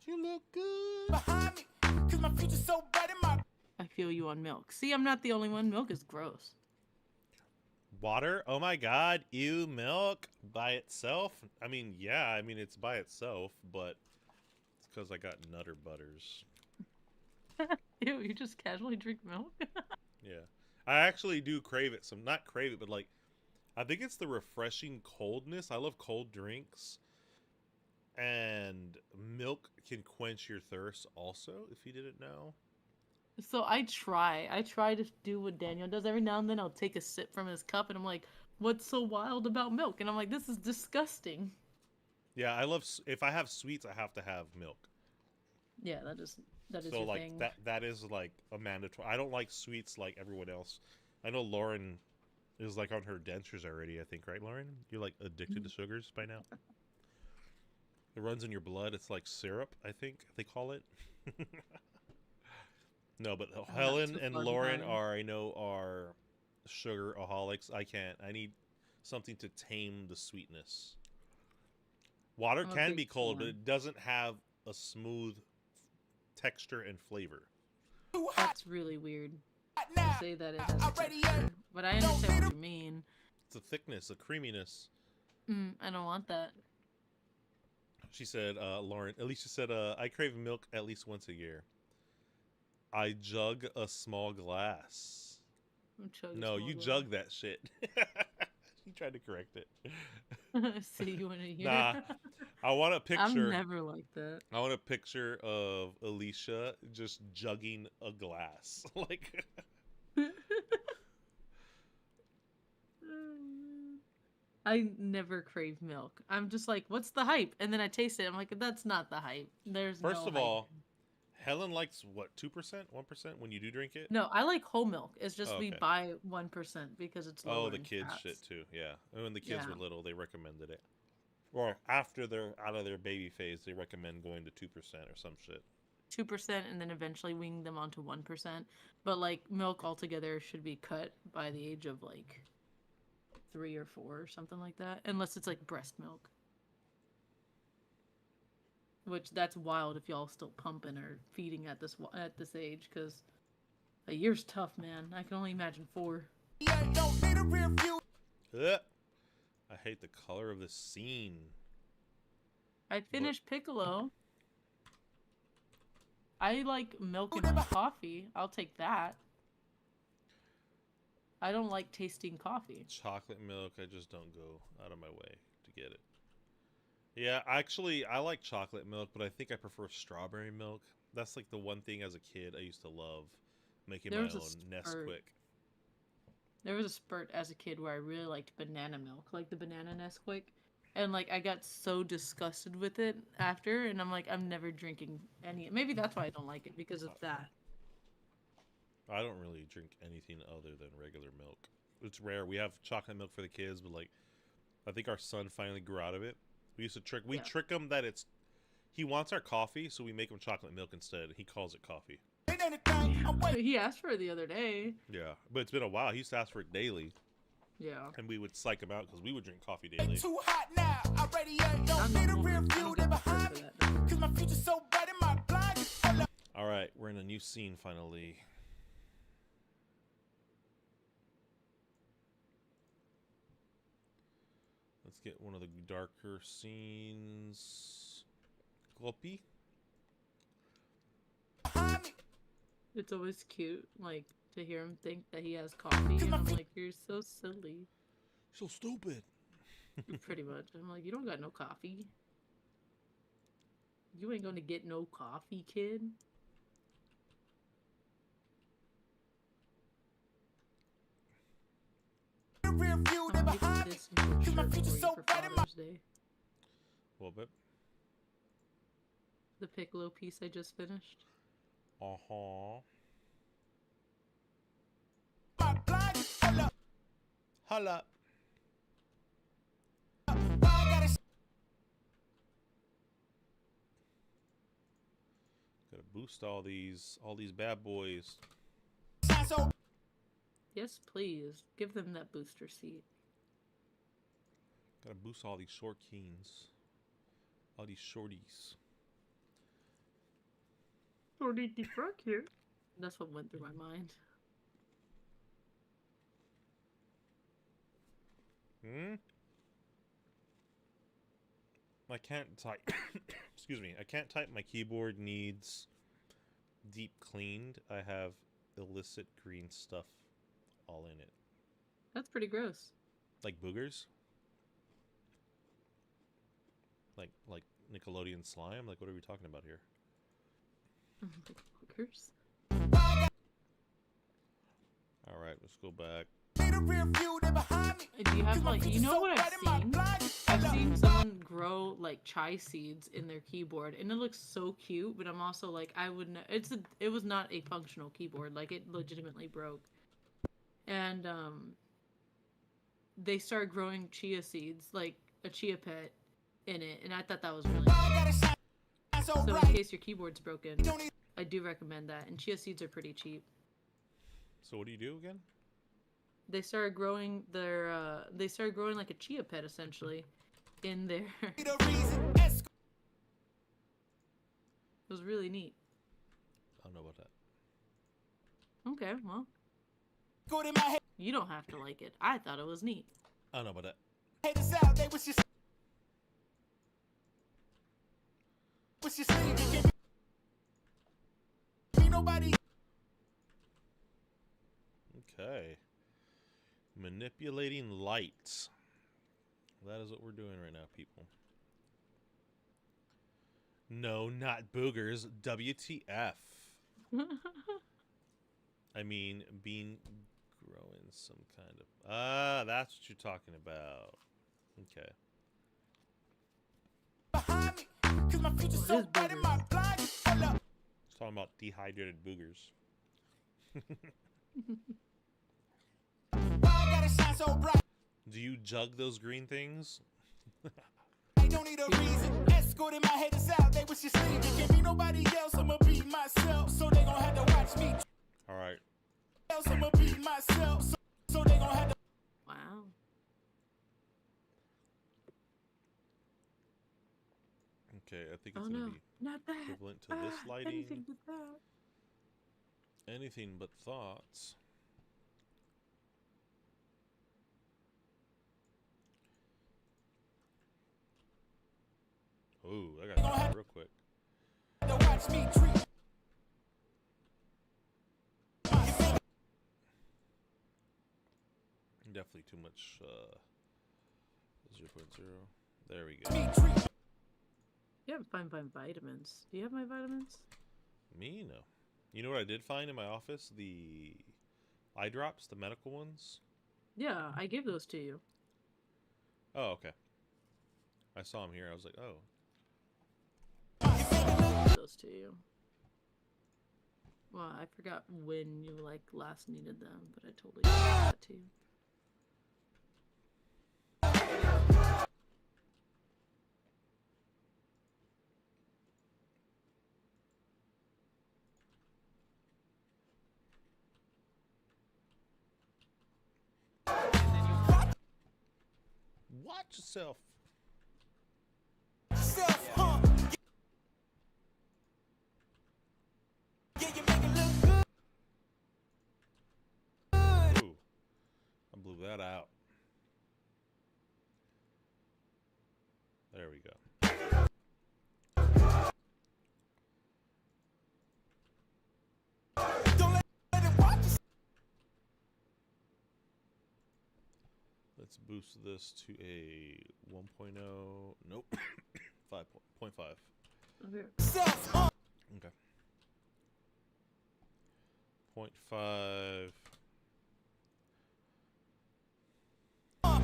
You look good. Behind me, 'cause my future's so bright in my. I feel you on milk. See, I'm not the only one. Milk is gross. Water? Oh my god, ew, milk by itself? I mean, yeah, I mean, it's by itself, but it's because I got Nutter Butters. Ew, you just casually drink milk? Yeah. I actually do crave it. Some, not crave it, but like, I think it's the refreshing coldness. I love cold drinks. And milk can quench your thirst also, if you didn't know. So I try to do what Daniel does. Every now and then I'll take a sip from his cup and I'm like, what's so wild about milk? And I'm like, this is disgusting. Yeah, I love, if I have sweets, I have to have milk. Yeah, that is So your like thing. that is like a mandatory. I don't like sweets like everyone else. I know Lauren is like on her dentures already, I think, right, Lauren? You're like addicted to sugars by now? It runs in your blood. It's like syrup, I think they call it. No, but Helen too and far Lauren behind. are sugar-aholics. I can't. I need something to tame the sweetness. Water I'm a can big be cold, but fan. it doesn't have a smooth texture and flavor. That's really weird to Now, say that it has a already texture. But I understand what you mean. It's a thickness, a creaminess. I don't want that. She said, Lauren, Alicia said, I crave milk at least once a year. I jug a small glass. I'm chugging No, small you glass. jug that shit. She tried to correct it. See you in a year. Nah, I want a picture. I'm never like that. I want a picture of Alicia just jugging a glass. Like, I never crave milk. I'm just like, what's the hype? And then I taste it. I'm like, that's not the hype. There's first no of hype. all, Helen likes what, 2%, 1% when you do drink it? No, I like whole milk. It's just Oh, we okay. buy 1% because it's lower Oh, the in kids fats. shit too. Yeah, and when the kids Yeah. were little, they recommended it. Or after they're out of their baby phase, they recommend going to 2% or some shit. 2% and then eventually weaning them onto 1%. But like milk altogether should be cut by the age of like 3 or 4 or something like that, unless it's like breast milk. Which that's wild if y'all still pumping or feeding at this age, because a year's tough, man. I can only imagine 4. don't need a rear view. Ugh. I hate the color of this scene. I finished Piccolo. I like milk in my coffee. I'll take that. I don't like tasting coffee. Chocolate milk, I just don't go out of my way to get it. Yeah, actually, I like chocolate milk, but I think I prefer strawberry milk. That's like the one thing as a kid I used to love, making There my was a own spurt. Nesquik. There was a spurt as a kid where I really liked banana milk, like the banana Nesquik. And like I got so disgusted with it after, and I'm like, I'm never drinking any. Maybe that's why I don't like it, because of that. I don't really drink anything other than regular milk. It's rare. We have chocolate milk for the kids, but like, I think our son finally grew out of it. We used to trick him that he wants our coffee, so we make him chocolate milk instead. He calls it coffee. It ain't a thing. I'm waiting. He asked for it the other day. Yeah, but it's been a while. He used to ask for it daily, Yeah. and we would psych him out because we would drink coffee daily. Too hot now. I already I'm don't not need a normal. rear I view. don't They get the spurt behind for me. that. 'Cause my future's so bright in my blind. All right, we're in a new scene finally. Let's get one of the darker scenes. Gloppy. Behind me. It's always cute, like to hear him think that he has coffee, and I'm like, you're so silly. So stupid. Pretty much. I'm like, you don't got no coffee. You ain't gonna get no coffee, kid. I'm gonna get this shirt for you for Father's Day. What, babe? The Piccolo piece I just finished. Uh-huh. Holla. Gotta boost all these bad boys. Yes, please. Give them that booster seat. Gotta boost all these short keens. All these shorties. Shorty the fuck here. That's what went through my mind. I can't type. Excuse me. I can't type. My keyboard needs deep cleaned. I have illicit green stuff all in it. That's pretty gross. Like boogers? Like Nickelodeon slime? Like, what are we talking about here? Boogers? Alright, let's go back. Do you have like, you know what I've seen? I've seen someone grow like chai seeds in their keyboard, and it looks so cute. But I'm also like, I wouldn't. It was not a functional keyboard. Like, it legitimately broke. And they started growing chia seeds, like a chia pet, in it, and I thought that was really nice. So in case your keyboard's broken, I do recommend that. And chia seeds are pretty cheap. So what do you do again? They started growing their like a chia pet essentially in their it was really neat. I don't know about that. Okay, well, you don't have to like it. I thought it was neat. I don't know about that. Okay. Manipulating lights. That is what we're doing right now, people. No, not boogers. WTF. I mean, growing some kind of... Ah, that's what you're talking about. Okay. It's Talking about dehydrated boogers. Do you jug those green things? I don't need a reason. Escorting my haters out. They was just leaving. Can't be nobody else. I'ma be myself. So they gon' have to watch me. Alright. Else I'ma be myself. So they gon' have to. Wow. Okay, I think it's Oh gonna no, be not that. equivalent to this lighting. Anything but that. Anything but thoughts. Oh, I got that real quick. Watch me treat. Definitely too much 0.0. There we go. You have to find my vitamins. Do you have my vitamins? Me? No. You know what I did find in my office? The eye drops, the medical ones. Yeah, I gave those to you. Oh, okay. I saw them here. I was like, oh. Those to you. Well, I forgot when you like last needed them, but I totally gave that to you. Watch yourself. Self, huh? Yeah, you make it look good. Ooh. I blew that out. There we go. Don't let it watch us. Let's boost this to a 1.0. Nope. 5.5. Okay. Okay. 0.5. I'm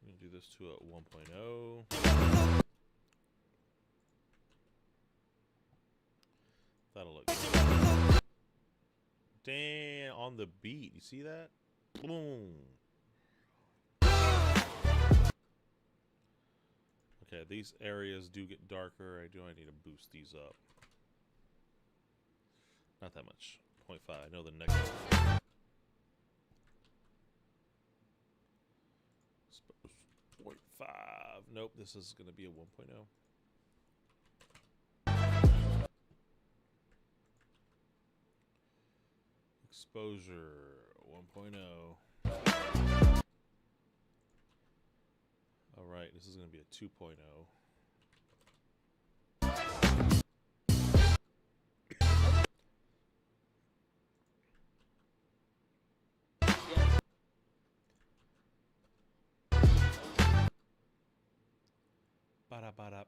going to do this to a 1.0. That'll look good. Damn, on the beat. You see that? Boom. Okay, these areas do get darker. I need to boost these up. Not that much. 0.5. I know the next one. 0.5. Nope, this is going to be a 1.0. Exposure 1.0. All right, this is going to be a 2.0. Bada.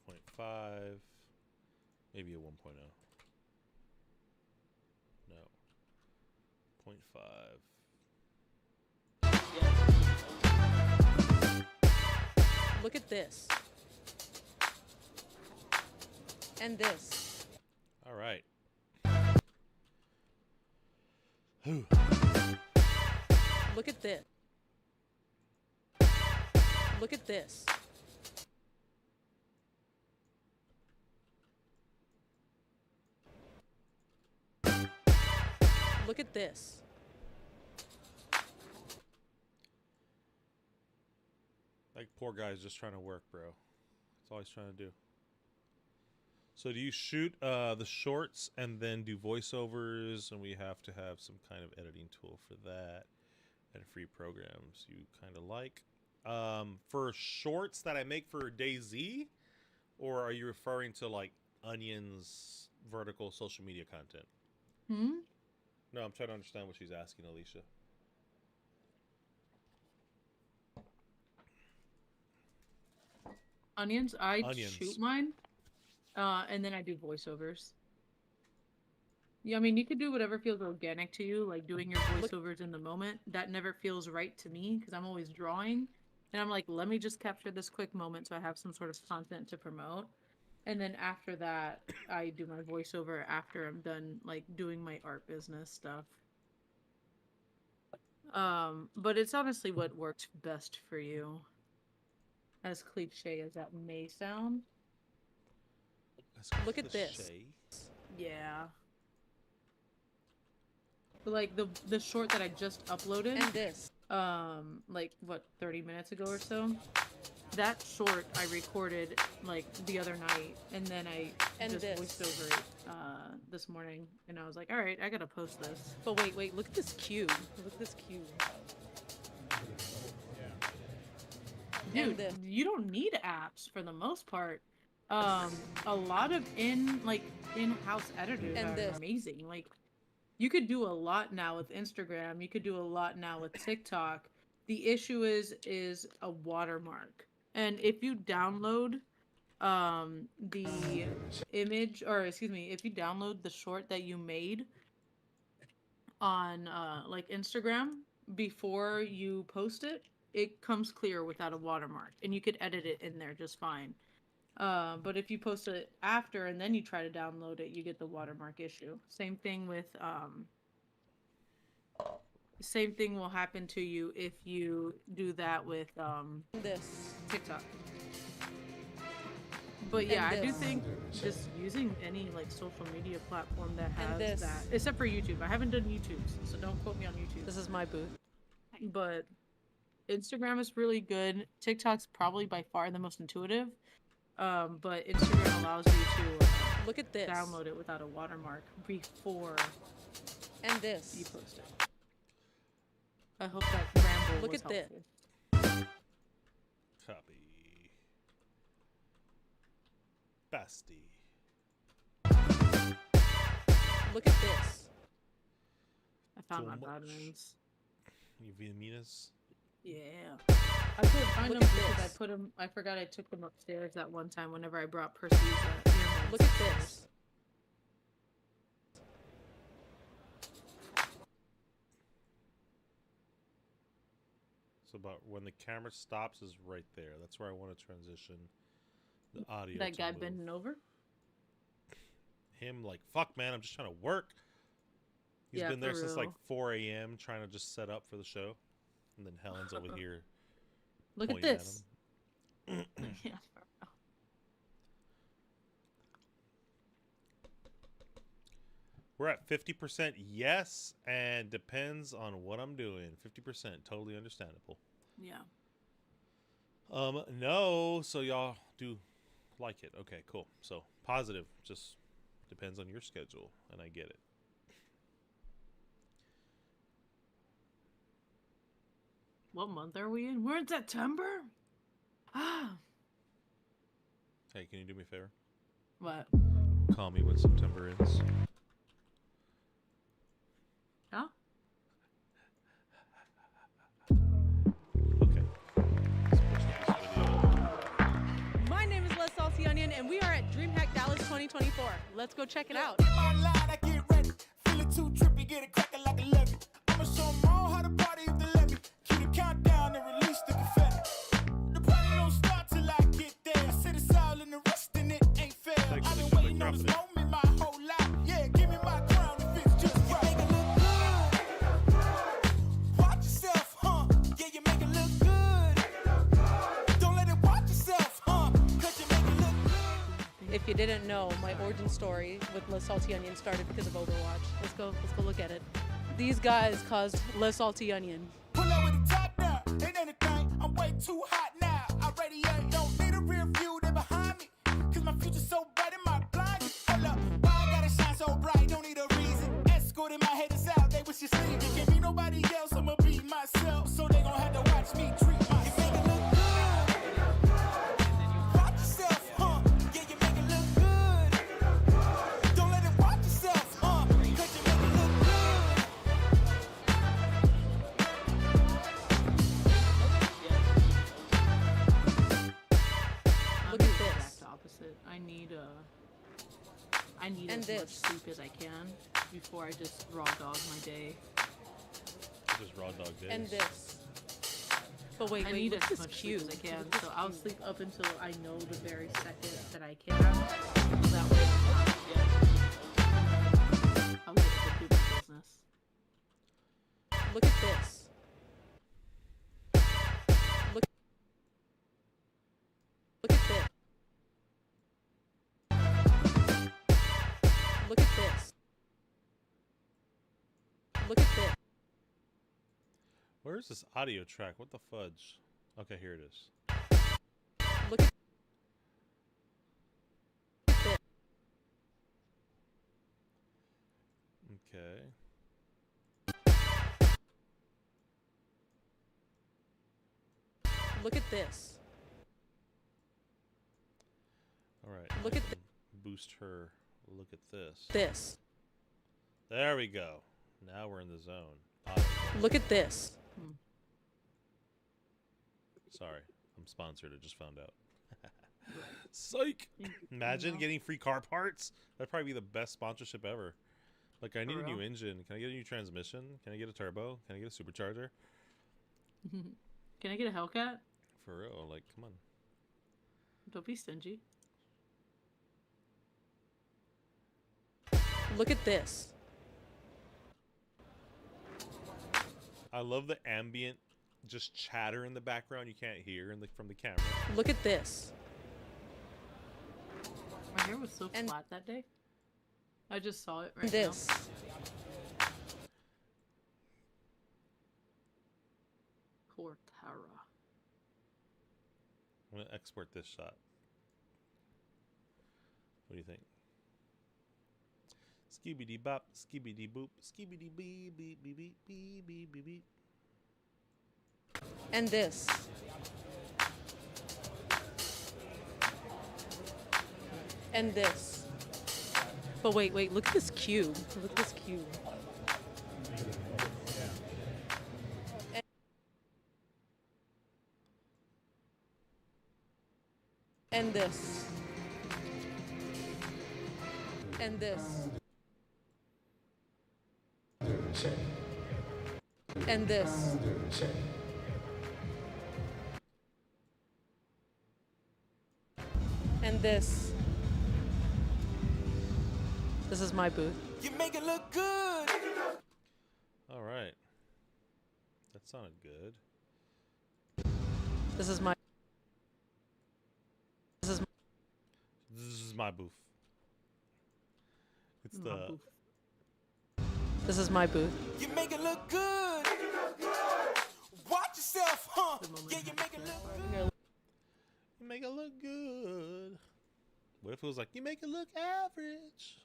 0.5. Maybe a 1.0. No. 0.5. Look at this. And this. All right. Look at this. Look at this. Look at this. Like, poor guy's just trying to work, bro. That's all he's trying to do. So do you shoot the shorts and then do voiceovers, and we have to have some kind of editing tool for that, and free programs you kind of like? For shorts that I make for DayZ, or are you referring to like Onion's vertical social media content? No, I'm trying to understand what she's asking, Alicia. Onions? I Onions. shoot mine, and then I do voiceovers. Yeah, I mean, you could do whatever feels organic to you, like doing your voiceovers in the moment. That never feels right to me because I'm always drawing. And I'm like, let me just capture this quick moment so I have some sort of content to promote. And then after that, I do my voiceover after I'm done, like, doing my art business stuff. But it's honestly what works best for you. As cliche as that may sound. Look at this. Yeah. But like the short that I just uploaded, And this. like what, 30 minutes ago or so. That short I recorded like the other night, and then I just voiced over it this morning, and I was like, all right, I gotta post this. But wait, look at this cube. Look at this cube. Dude, you don't need apps for the most part. A lot of in-house editors are amazing. Like, you could do a lot now with Instagram. You could do a lot now with TikTok. The issue is a watermark. And if you download the image, or excuse me, if you download the short that you made on like Instagram before you post it, it comes clear without a watermark, and you could edit it in there just fine. But if you post it after and then you try to download it, you get the watermark issue. Same thing will happen to you if you do that with This. TikTok. But yeah, I do think just using any like social media platform that has that, except for YouTube. I haven't done YouTube, so don't quote me on YouTube. This is my booth. But Instagram is really good. TikTok's probably by far the most intuitive. But Instagram allows you to look at this, download it without a watermark before and this you post it. I hope that ramble look was at helpful. this. Copy. Basti. Look at this. I found So my much. vitamins. You Vietnamese? Yeah. I couldn't find Look them at because I this. put them. I forgot I took them upstairs that one time whenever I brought Percy's earmuffs. Look at this. So about when the camera stops is right there. That's where I want to transition the audio. That to guy move. bending over. Him like, fuck, man, I'm just trying to work. He's Yeah, been there for since like real. 4 a.m. trying to just set up for the show, and then Helen's over here. Look at pointing this. him. Yeah. We're at 50% yes, and depends on what I'm doing. 50%, totally understandable. Yeah. No, so y'all do like it. Okay, cool. So positive, just depends on your schedule, and I get it. What month are we in? We're in September. Ah. Hey, can you do me a favor? What? Call me when September ends. Huh? Okay. Let's push this video. My name is Les Salty Onion, and we are at DreamHack Dallas 2024. Let's go check it out. In my line, I get ready. Feeling too trippy, get it cracking like a levy. I'ma show 'em all how to party if they let me. Cue the countdown and release the confetti. The party don't start till I get there. I sit aside and the rest in it ain't fair. Thanks for I've the been click waiting on this dropping it. moment my whole life. Yeah, give me my crown if it's just right. You make it look good. Watch yourself, huh? Yeah, you make it look good. Don't let it watch yourself, huh? 'Cause you make it look good. If you didn't know, my origin story with Les Salty Onion started because of Overwatch. Let's go look at it. These guys caused Les Salty Onion. Pull up with the top down, ain't anything. I'm way too hot now. I radiate, don't need a rear view, they behind me. 'Cause my future's so bright in my blind. Pull up, why I gotta shine so bright? Don't need a reason. Escorting my haters out, they wish you sleep. Can't be nobody else, I'ma be myself. So they gon' have to watch me treat myself. You make it look good. Watch yourself, huh? Yeah, you make it look good. Don't let it watch yourself, huh? 'Cause you make it look good. Look at this. Exact opposite. I need And as this. much sleep as I can before I just raw dog my day. Just raw dog days. And this. But wait, I wait, need look as at much this sleep cube. as I can, Look at so this I'll cube. sleep up until I know the very second that I can. That way I'll get to do my business. Look at this. Look at this. Look at this. Look at this. Where is this audio track? What the fudge? Okay, here it is. Look at this. Okay. Look at this. All right. Look I at can boost her. Look at this. This. There we go. Now we're in the zone. Audio. Look at this. Sorry, I'm sponsored. I just found out. Psych! Imagine getting free car parts. That'd probably be the best sponsorship ever. Like, I need a new real? engine. Can I get a new transmission? Can I get a turbo? Can I get a supercharger? Can I get a Hellcat? For real, like, come on. Don't be stingy. Look at this. I love the ambient, just chatter in the background you can't hear from the camera. Look at this. My hair was so And- flat that day. I just saw it right This. now. Cortara. I'm gonna export this shot. What do you think? Skibidi bop, skibidi boop, skibidi beep, beep, beep, beep, beep, beep, beep, beep. And this. And this. But wait, look at this cube. Look at this cube. And this. And this. And this. And this. This is my booth. You make it look good. All right. That sounded good. This is my. This is my booth. It's My the. booth. This is my booth. You make it look good. Watch yourself, huh? Yeah, you make it look good. Here, You make it look good. What if it was like, you make it look average?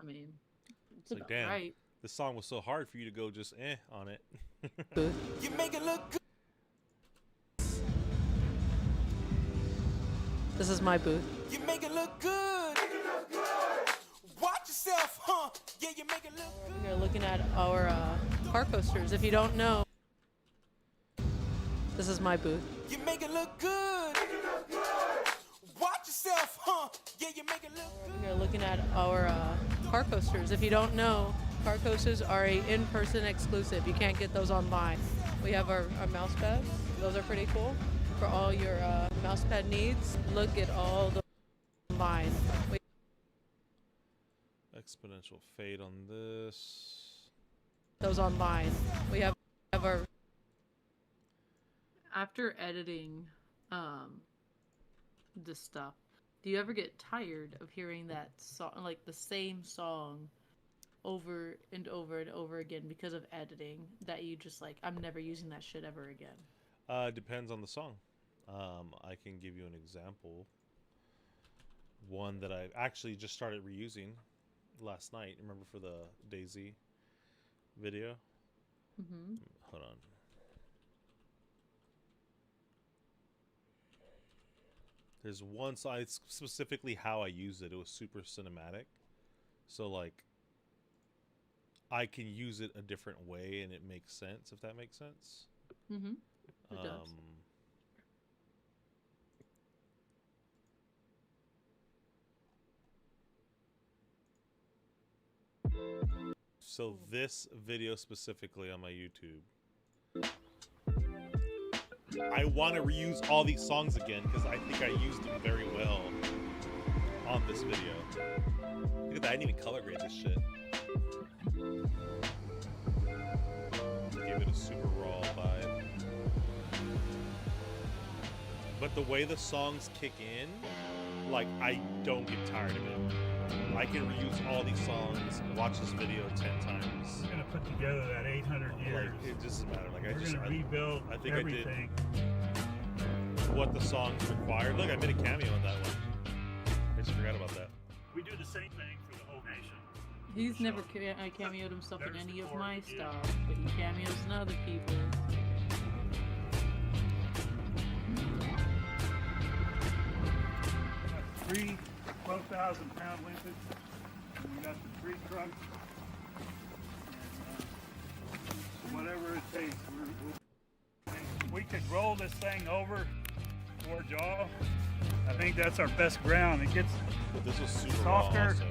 I mean, It's like, damn, right. this song was so hard for you to go just on it. booth. You make it look good. This is my booth. You make it look good. Watch yourself, huh? Yeah, you make it look good. You're looking at our car coasters. If you don't know, this is my booth. You make it look good. Watch yourself, huh? Yeah, you make it look good. You're looking at our car coasters. If you don't know, car coasters are a in-person exclusive. You can't get those online. We have our mouse pads. Those are pretty cool. For all your mouse pad needs, look at all the online. Exponential fade on this. Those online. We have our After editing this stuff, do you ever get tired of hearing that song, like the same song over and over and over again because of editing, that you just like, I'm never using that shit ever again? Depends on the song. I can give you an example. One that I actually just started reusing last night. Remember for the DayZ video? Mm-hmm. Hold on. There's one song, it's specifically how I use it. It was super cinematic. So, like, I can use it a different way and it makes sense, if that makes sense. Mm-hmm. It does. So this video specifically on my YouTube, I want to reuse all these songs again because I think I used them very well on this video. Look at that, I didn't even color grade this shit. Gave it a super raw vibe. But the way the songs kick in, like, I don't get tired of it. I can reuse all these songs and watch this video 10 times. We're gonna put together that 800 years. Like, it doesn't matter. Like, We're gonna rebuild I think everything. I did what the songs required. Look, I made a cameo in that one. I just forgot about that. We do the same thing for the whole nation. He's So, never cameoed himself in there's any the of core my idea. stuff, but he cameos in other people. We got 3 12,000-pound limpets, and we got the 3 trucks, and whatever it takes. We could roll this thing over towards y'all. I think that's our best ground. It gets But this was super raw softer, also.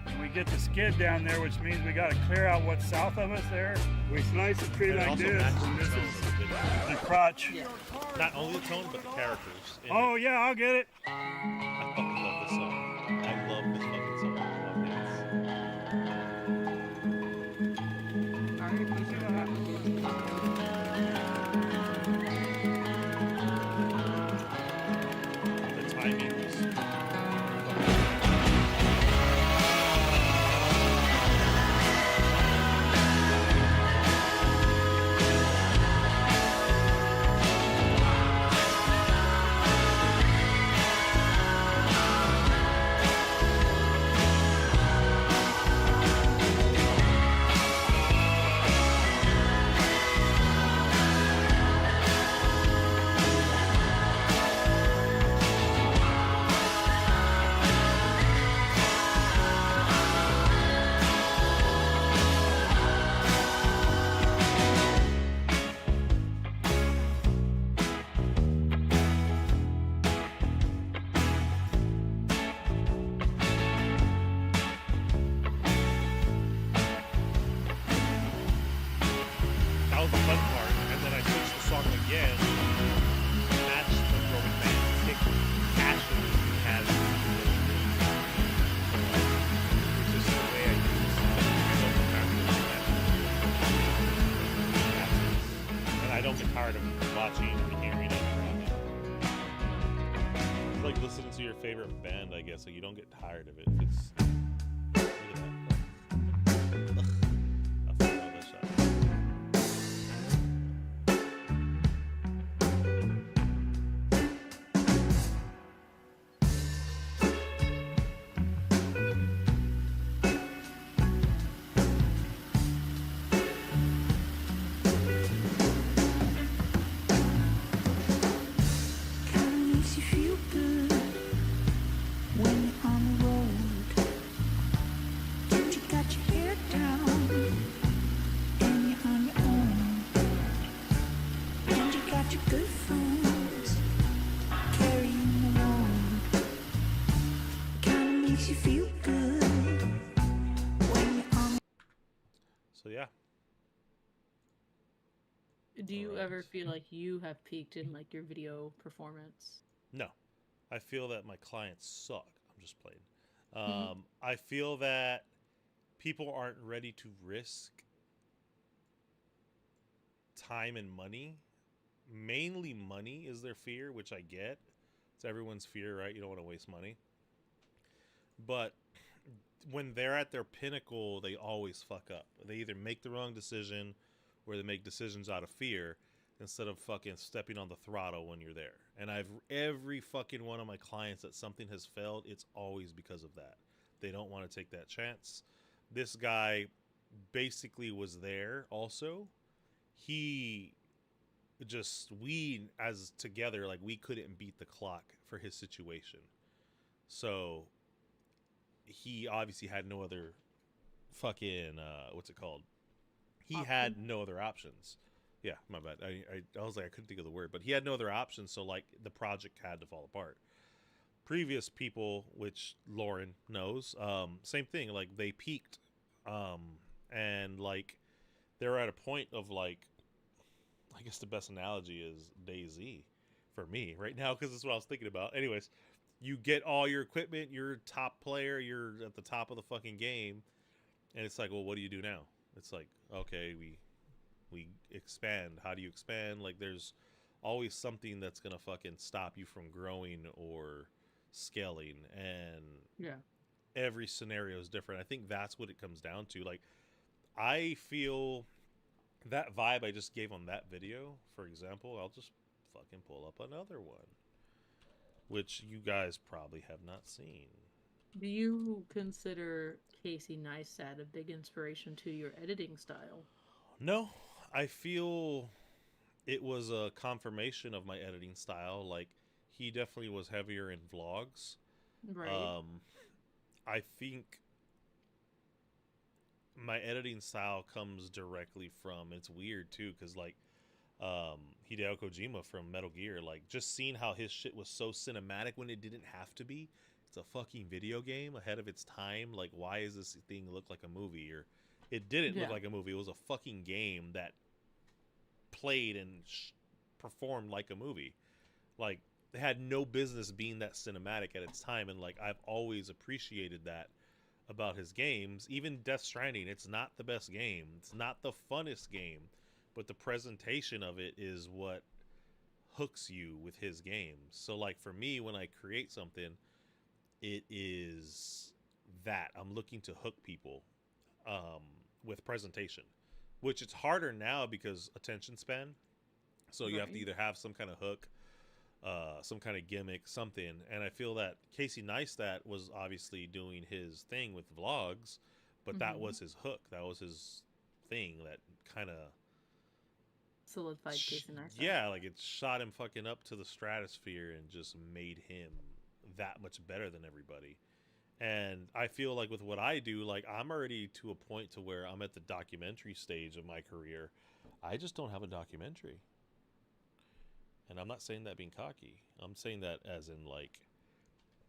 and we get the skid down there, which means we got to clear out what's south of us there. We slice the tree And it like also this, matches and the this tone is of the video. the crotch. Yeah. Not only the tone, but the characters. in Oh it. yeah, I'll get it. I fucking love this song. I love this fucking song. I love it. Alright, you should have to get The timing was. like listening to your favorite band, I guess. Like you don't get tired of it. If it's look at that. Ugh. I fucking love that shot. Kinda makes you feel good when you're on the road. And you got your hair down and you're on your own. And you got your good friends carrying the load. Kinda makes you feel good when you're on. So yeah. Do you Alright. ever feel like you have peaked in like your video performance? No. I feel that my clients suck. I'm just playing. Mhm. I feel that people aren't ready to risk time and money. Mainly money is their fear, which I get. It's everyone's fear, right? You don't want to waste money. But when they're at their pinnacle, they always fuck up. They either make the wrong decision or they make decisions out of fear instead of fucking stepping on the throttle when you're there. And every fucking one of my clients that something has failed, it's always because of that. They don't want to take that chance. This guy basically was there also. We as together, like we couldn't beat the clock for his situation. So he obviously had no other fucking what's it called? He had no other options. Yeah, my bad. I was like I couldn't think of the word, but he had no other options. So like the project had to fall apart. Previous people, which Lauren knows, same thing. Like they peaked, and like they're at a point of like, I guess the best analogy is DayZ for me right now because that's what I was thinking about. Anyways, you get all your equipment, you're a top player, you're at the top of the fucking game, and it's like, well, what do you do now? It's like, okay, we expand. How do you expand? Like there's always something that's gonna fucking stop you from growing or scaling, and Yeah. every scenario is different. I think that's what it comes down to. Like I feel that vibe I just gave on that video, for example, I'll just fucking pull up another one, which you guys probably have not seen. Do you consider Casey Neistat a big inspiration to your editing style? No, I feel it was a confirmation of my editing style. Like he definitely was heavier in vlogs. Right. I think my editing style comes directly from, it's weird too because like Hideo Kojima from Metal Gear, like just seeing how his shit was so cinematic when it didn't have to be. It's a fucking video game ahead of its time. Like why is this thing look like a movie? Or it didn't look Yeah. like a movie. It was a fucking game that played and performed like a movie. Like it had no business being that cinematic at its time, and like I've always appreciated that about his games. Even Death Stranding, it's not the best game, it's not the funnest game, but the presentation of it is what hooks you with his games. So like for me, when I create something, it is that I'm looking to hook people with presentation, which it's harder now because attention span. So you have to Right. either have some kind of hook, some kind of gimmick, something. And I feel that Casey Neistat was obviously doing his thing with vlogs, but that Mhm. was his hook. That was his thing that kind of Solidified Casey Neistat. yeah, like it shot him fucking up to the stratosphere and just made him that much better than everybody. And I feel like with what I do, like I'm already to a point to where I'm at the documentary stage of my career. I just don't have a documentary. And I'm not saying that being cocky. I'm saying that as in like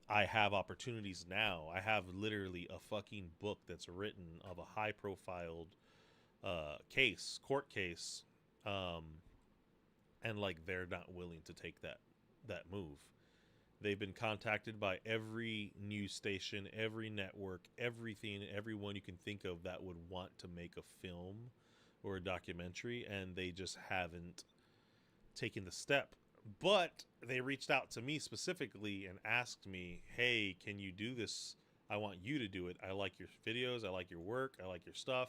I have opportunities now. I have literally a fucking book that's written of a high profiled court case, and like they're not willing to take that move. They've been contacted by every news station, every network, everything, everyone you can think of that would want to make a film or a documentary, and they just haven't taken the step But they reached out to me specifically and asked me, hey, can you do this? I want you to do it. I like your videos. I like your work. I like your stuff.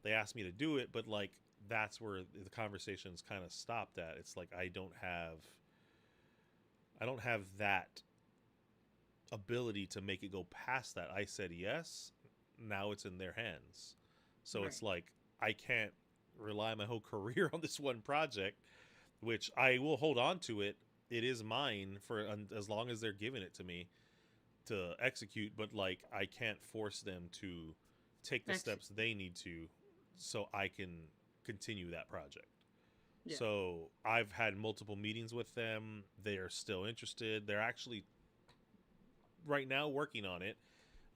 They asked me to do it, but like that's where the conversations kind of stopped at. It's like I don't have that ability to make it go past that. I said yes. Now it's in their hands. So it's like I can't rely my whole career on this one project, which I will hold on to it. It is mine for as long as they're giving it to me to execute, but like I can't force them to take the steps they need to so I can continue that project. Yeah. So I've had multiple meetings with them. They are still interested. They're actually right now working on it.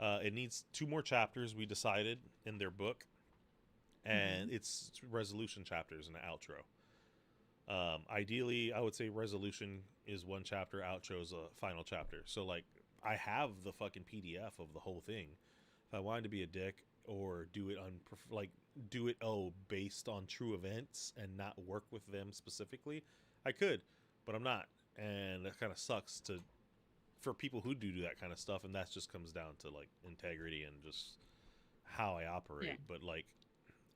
It needs 2 more chapters, we decided, in their book. And it's resolution chapters and an outro. Ideally, I would say resolution is 1 chapter, outro is a final chapter. So, like, I have the fucking PDF of the whole thing. If I wanted to be a dick or do it based on true events and not work with them specifically, I could, but I'm not. And that kind of sucks for people who do that kind of stuff, and that just comes down to like integrity and just how I operate. Yeah. But like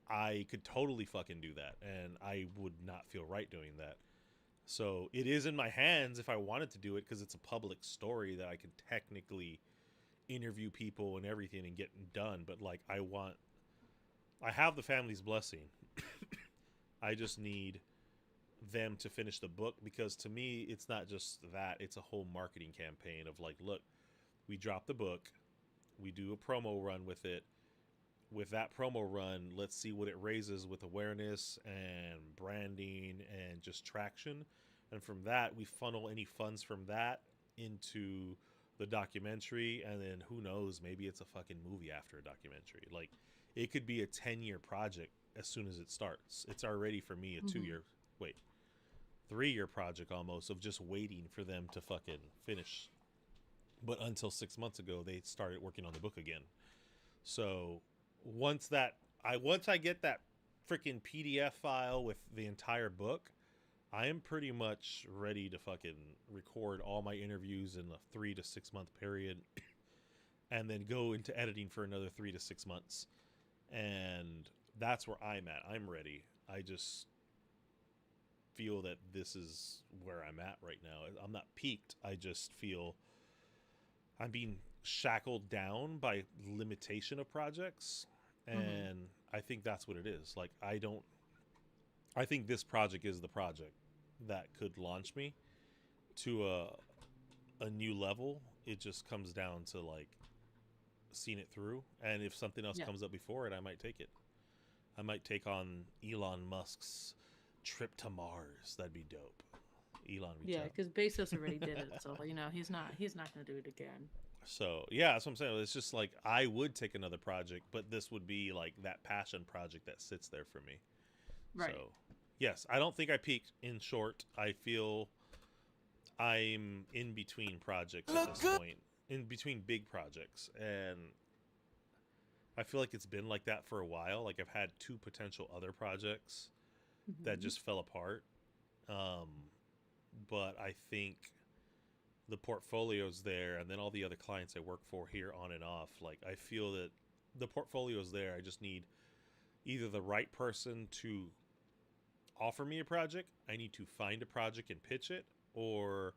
I could totally fucking do that, and I would not feel right doing that. So it is in my hands if I wanted to do it, because it's a public story that I can technically interview people and everything and get done. But like I have the family's blessing. I just need them to finish the book, because to me it's not just that, it's a whole marketing campaign of like, look, we drop the book, we do a promo run with it. With that promo run, let's see what it raises with awareness and branding and just traction. And from that, we funnel any funds from that into the documentary. And then who knows, maybe it's a fucking movie after a documentary. Like, it could be a 10-year project as soon as it starts. It's already, for me, a 3-year project almost, of just waiting for them to fucking finish. But until 6 months ago, they started working on the book again. So once I get that freaking PDF file with the entire book, I am pretty much ready to fucking record all my interviews in a 3 to 6 month period, and then go into editing for another 3 to 6 months. And that's where I'm at. I'm ready. I just feel that this is where I'm at right now. I'm not peaked. I just feel I'm being shackled down by limitation of projects, and I think that's what it is. Like, I think this project is the project that could launch me to a new level. It just comes down to like seeing it through, and if something else comes up before it, I might take it. I might take on Elon Musk's trip to Mars. That'd be dope. Elon, because Bezos already did it, so he's not going to do it again. So yeah, that's what I'm saying. It's just like I would take another project, but this would be like that passion project that sits there for me. Right. So yes, I don't think I peaked. In short, I feel I'm in between projects at this point, in between big projects, and I feel like it's been like that for a while. Like, I've had 2 potential other projects that just fell apart, but I think the portfolio's there, and then all the other clients I work for here on and off, like, I feel that the portfolio's there. I just need either the right person to offer me a project, I need to find a project and pitch it, or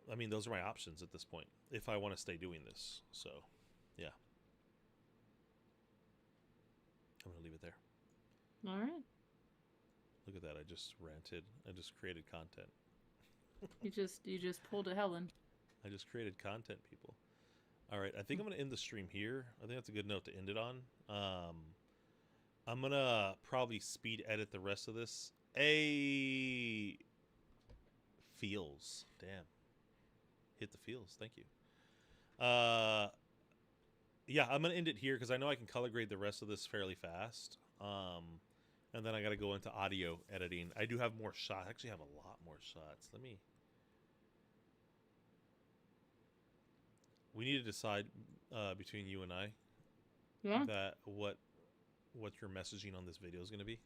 I mean, those are my options at this point if I want to stay doing this. So yeah, I'm gonna leave it there. All right. Look at that. I just ranted. I just created content. You just pulled a Helen. I just created content, people. All right, I think I'm going to end the stream here. I think that's a good note to end it on. I'm going to probably speed edit the rest of this. Feels. Damn. Hit the feels. Thank you. Yeah, I'm going to end it here because I know I can color grade the rest of this fairly fast. And then I got to go into audio editing. I do have more shots. I actually have a lot more shots. We need to decide between you and I that what your messaging on this video is going to be.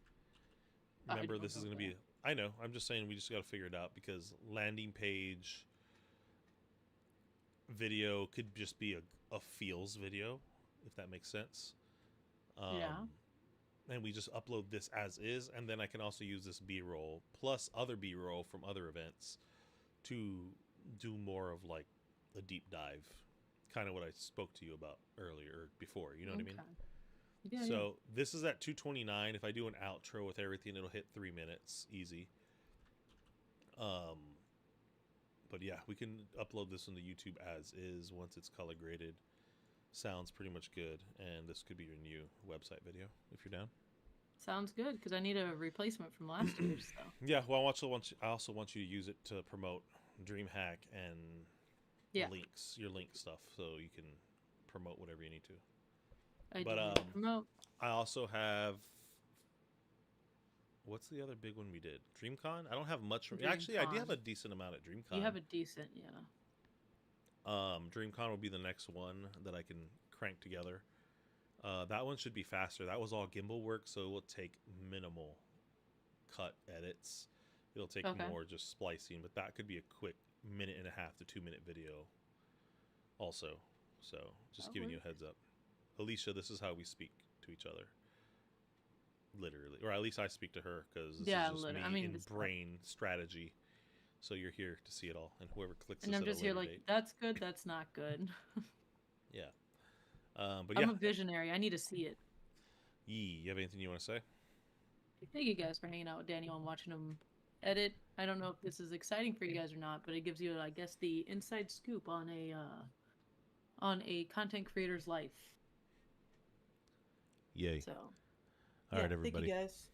Remember, this is going to be I know. I'm just saying we just got to figure it out because landing page video could just be a feels video, if that makes sense. Yeah. And we just upload this as is, and then I can also use this B-roll plus other B-roll from other events to do more of like a deep dive, kind of what I spoke to you about earlier or before. You know what I mean? Yeah, So this is at 2:29. If I do an outro with everything, it'll hit 3 minutes, easy. But yeah, we can upload this on the YouTube as is once it's color graded. Sounds pretty much good, and this could be your new website video if you're down. Sounds good because I need a replacement from last year's. So. Yeah, well, I also want you to use it to promote DreamHack and links, your link stuff, so you can promote whatever you need to. I do promote. I also have. What's the other big one we did? DreamCon? I don't have much. Actually, I do have a decent amount at DreamCon. You have a decent, yeah. DreamCon will be the next one that I can crank together. That one should be faster. That was all gimbal work, so it will take minimal cut edits. It'll take more just splicing, but that could be a quick 1.5 to 2 minute video also. So just giving you a heads up. Alicia, this is how we speak to each other. Literally. Or at least I speak to her because this is just me in brain strategy. So you're here to see it all. And whoever clicks and this I'm just here like, date. that's good, that's not good. Yeah. But I'm a visionary. I need to see it. Yee, you have anything you want to say? Thank you guys for hanging out with Daniel and watching him edit. I don't know if this is exciting for you guys or not, but it gives you, I guess, the inside scoop on a content creator's life. Yay. So, all right, everybody. Thank you guys.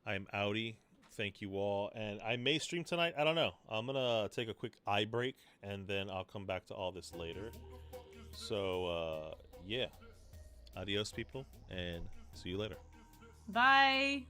I'm outie. Thank you all. And I may stream tonight. I don't know. I'm going to take a quick eye break, and then I'll come back to all this later. So, yeah. Adios, people, and see you later. Bye.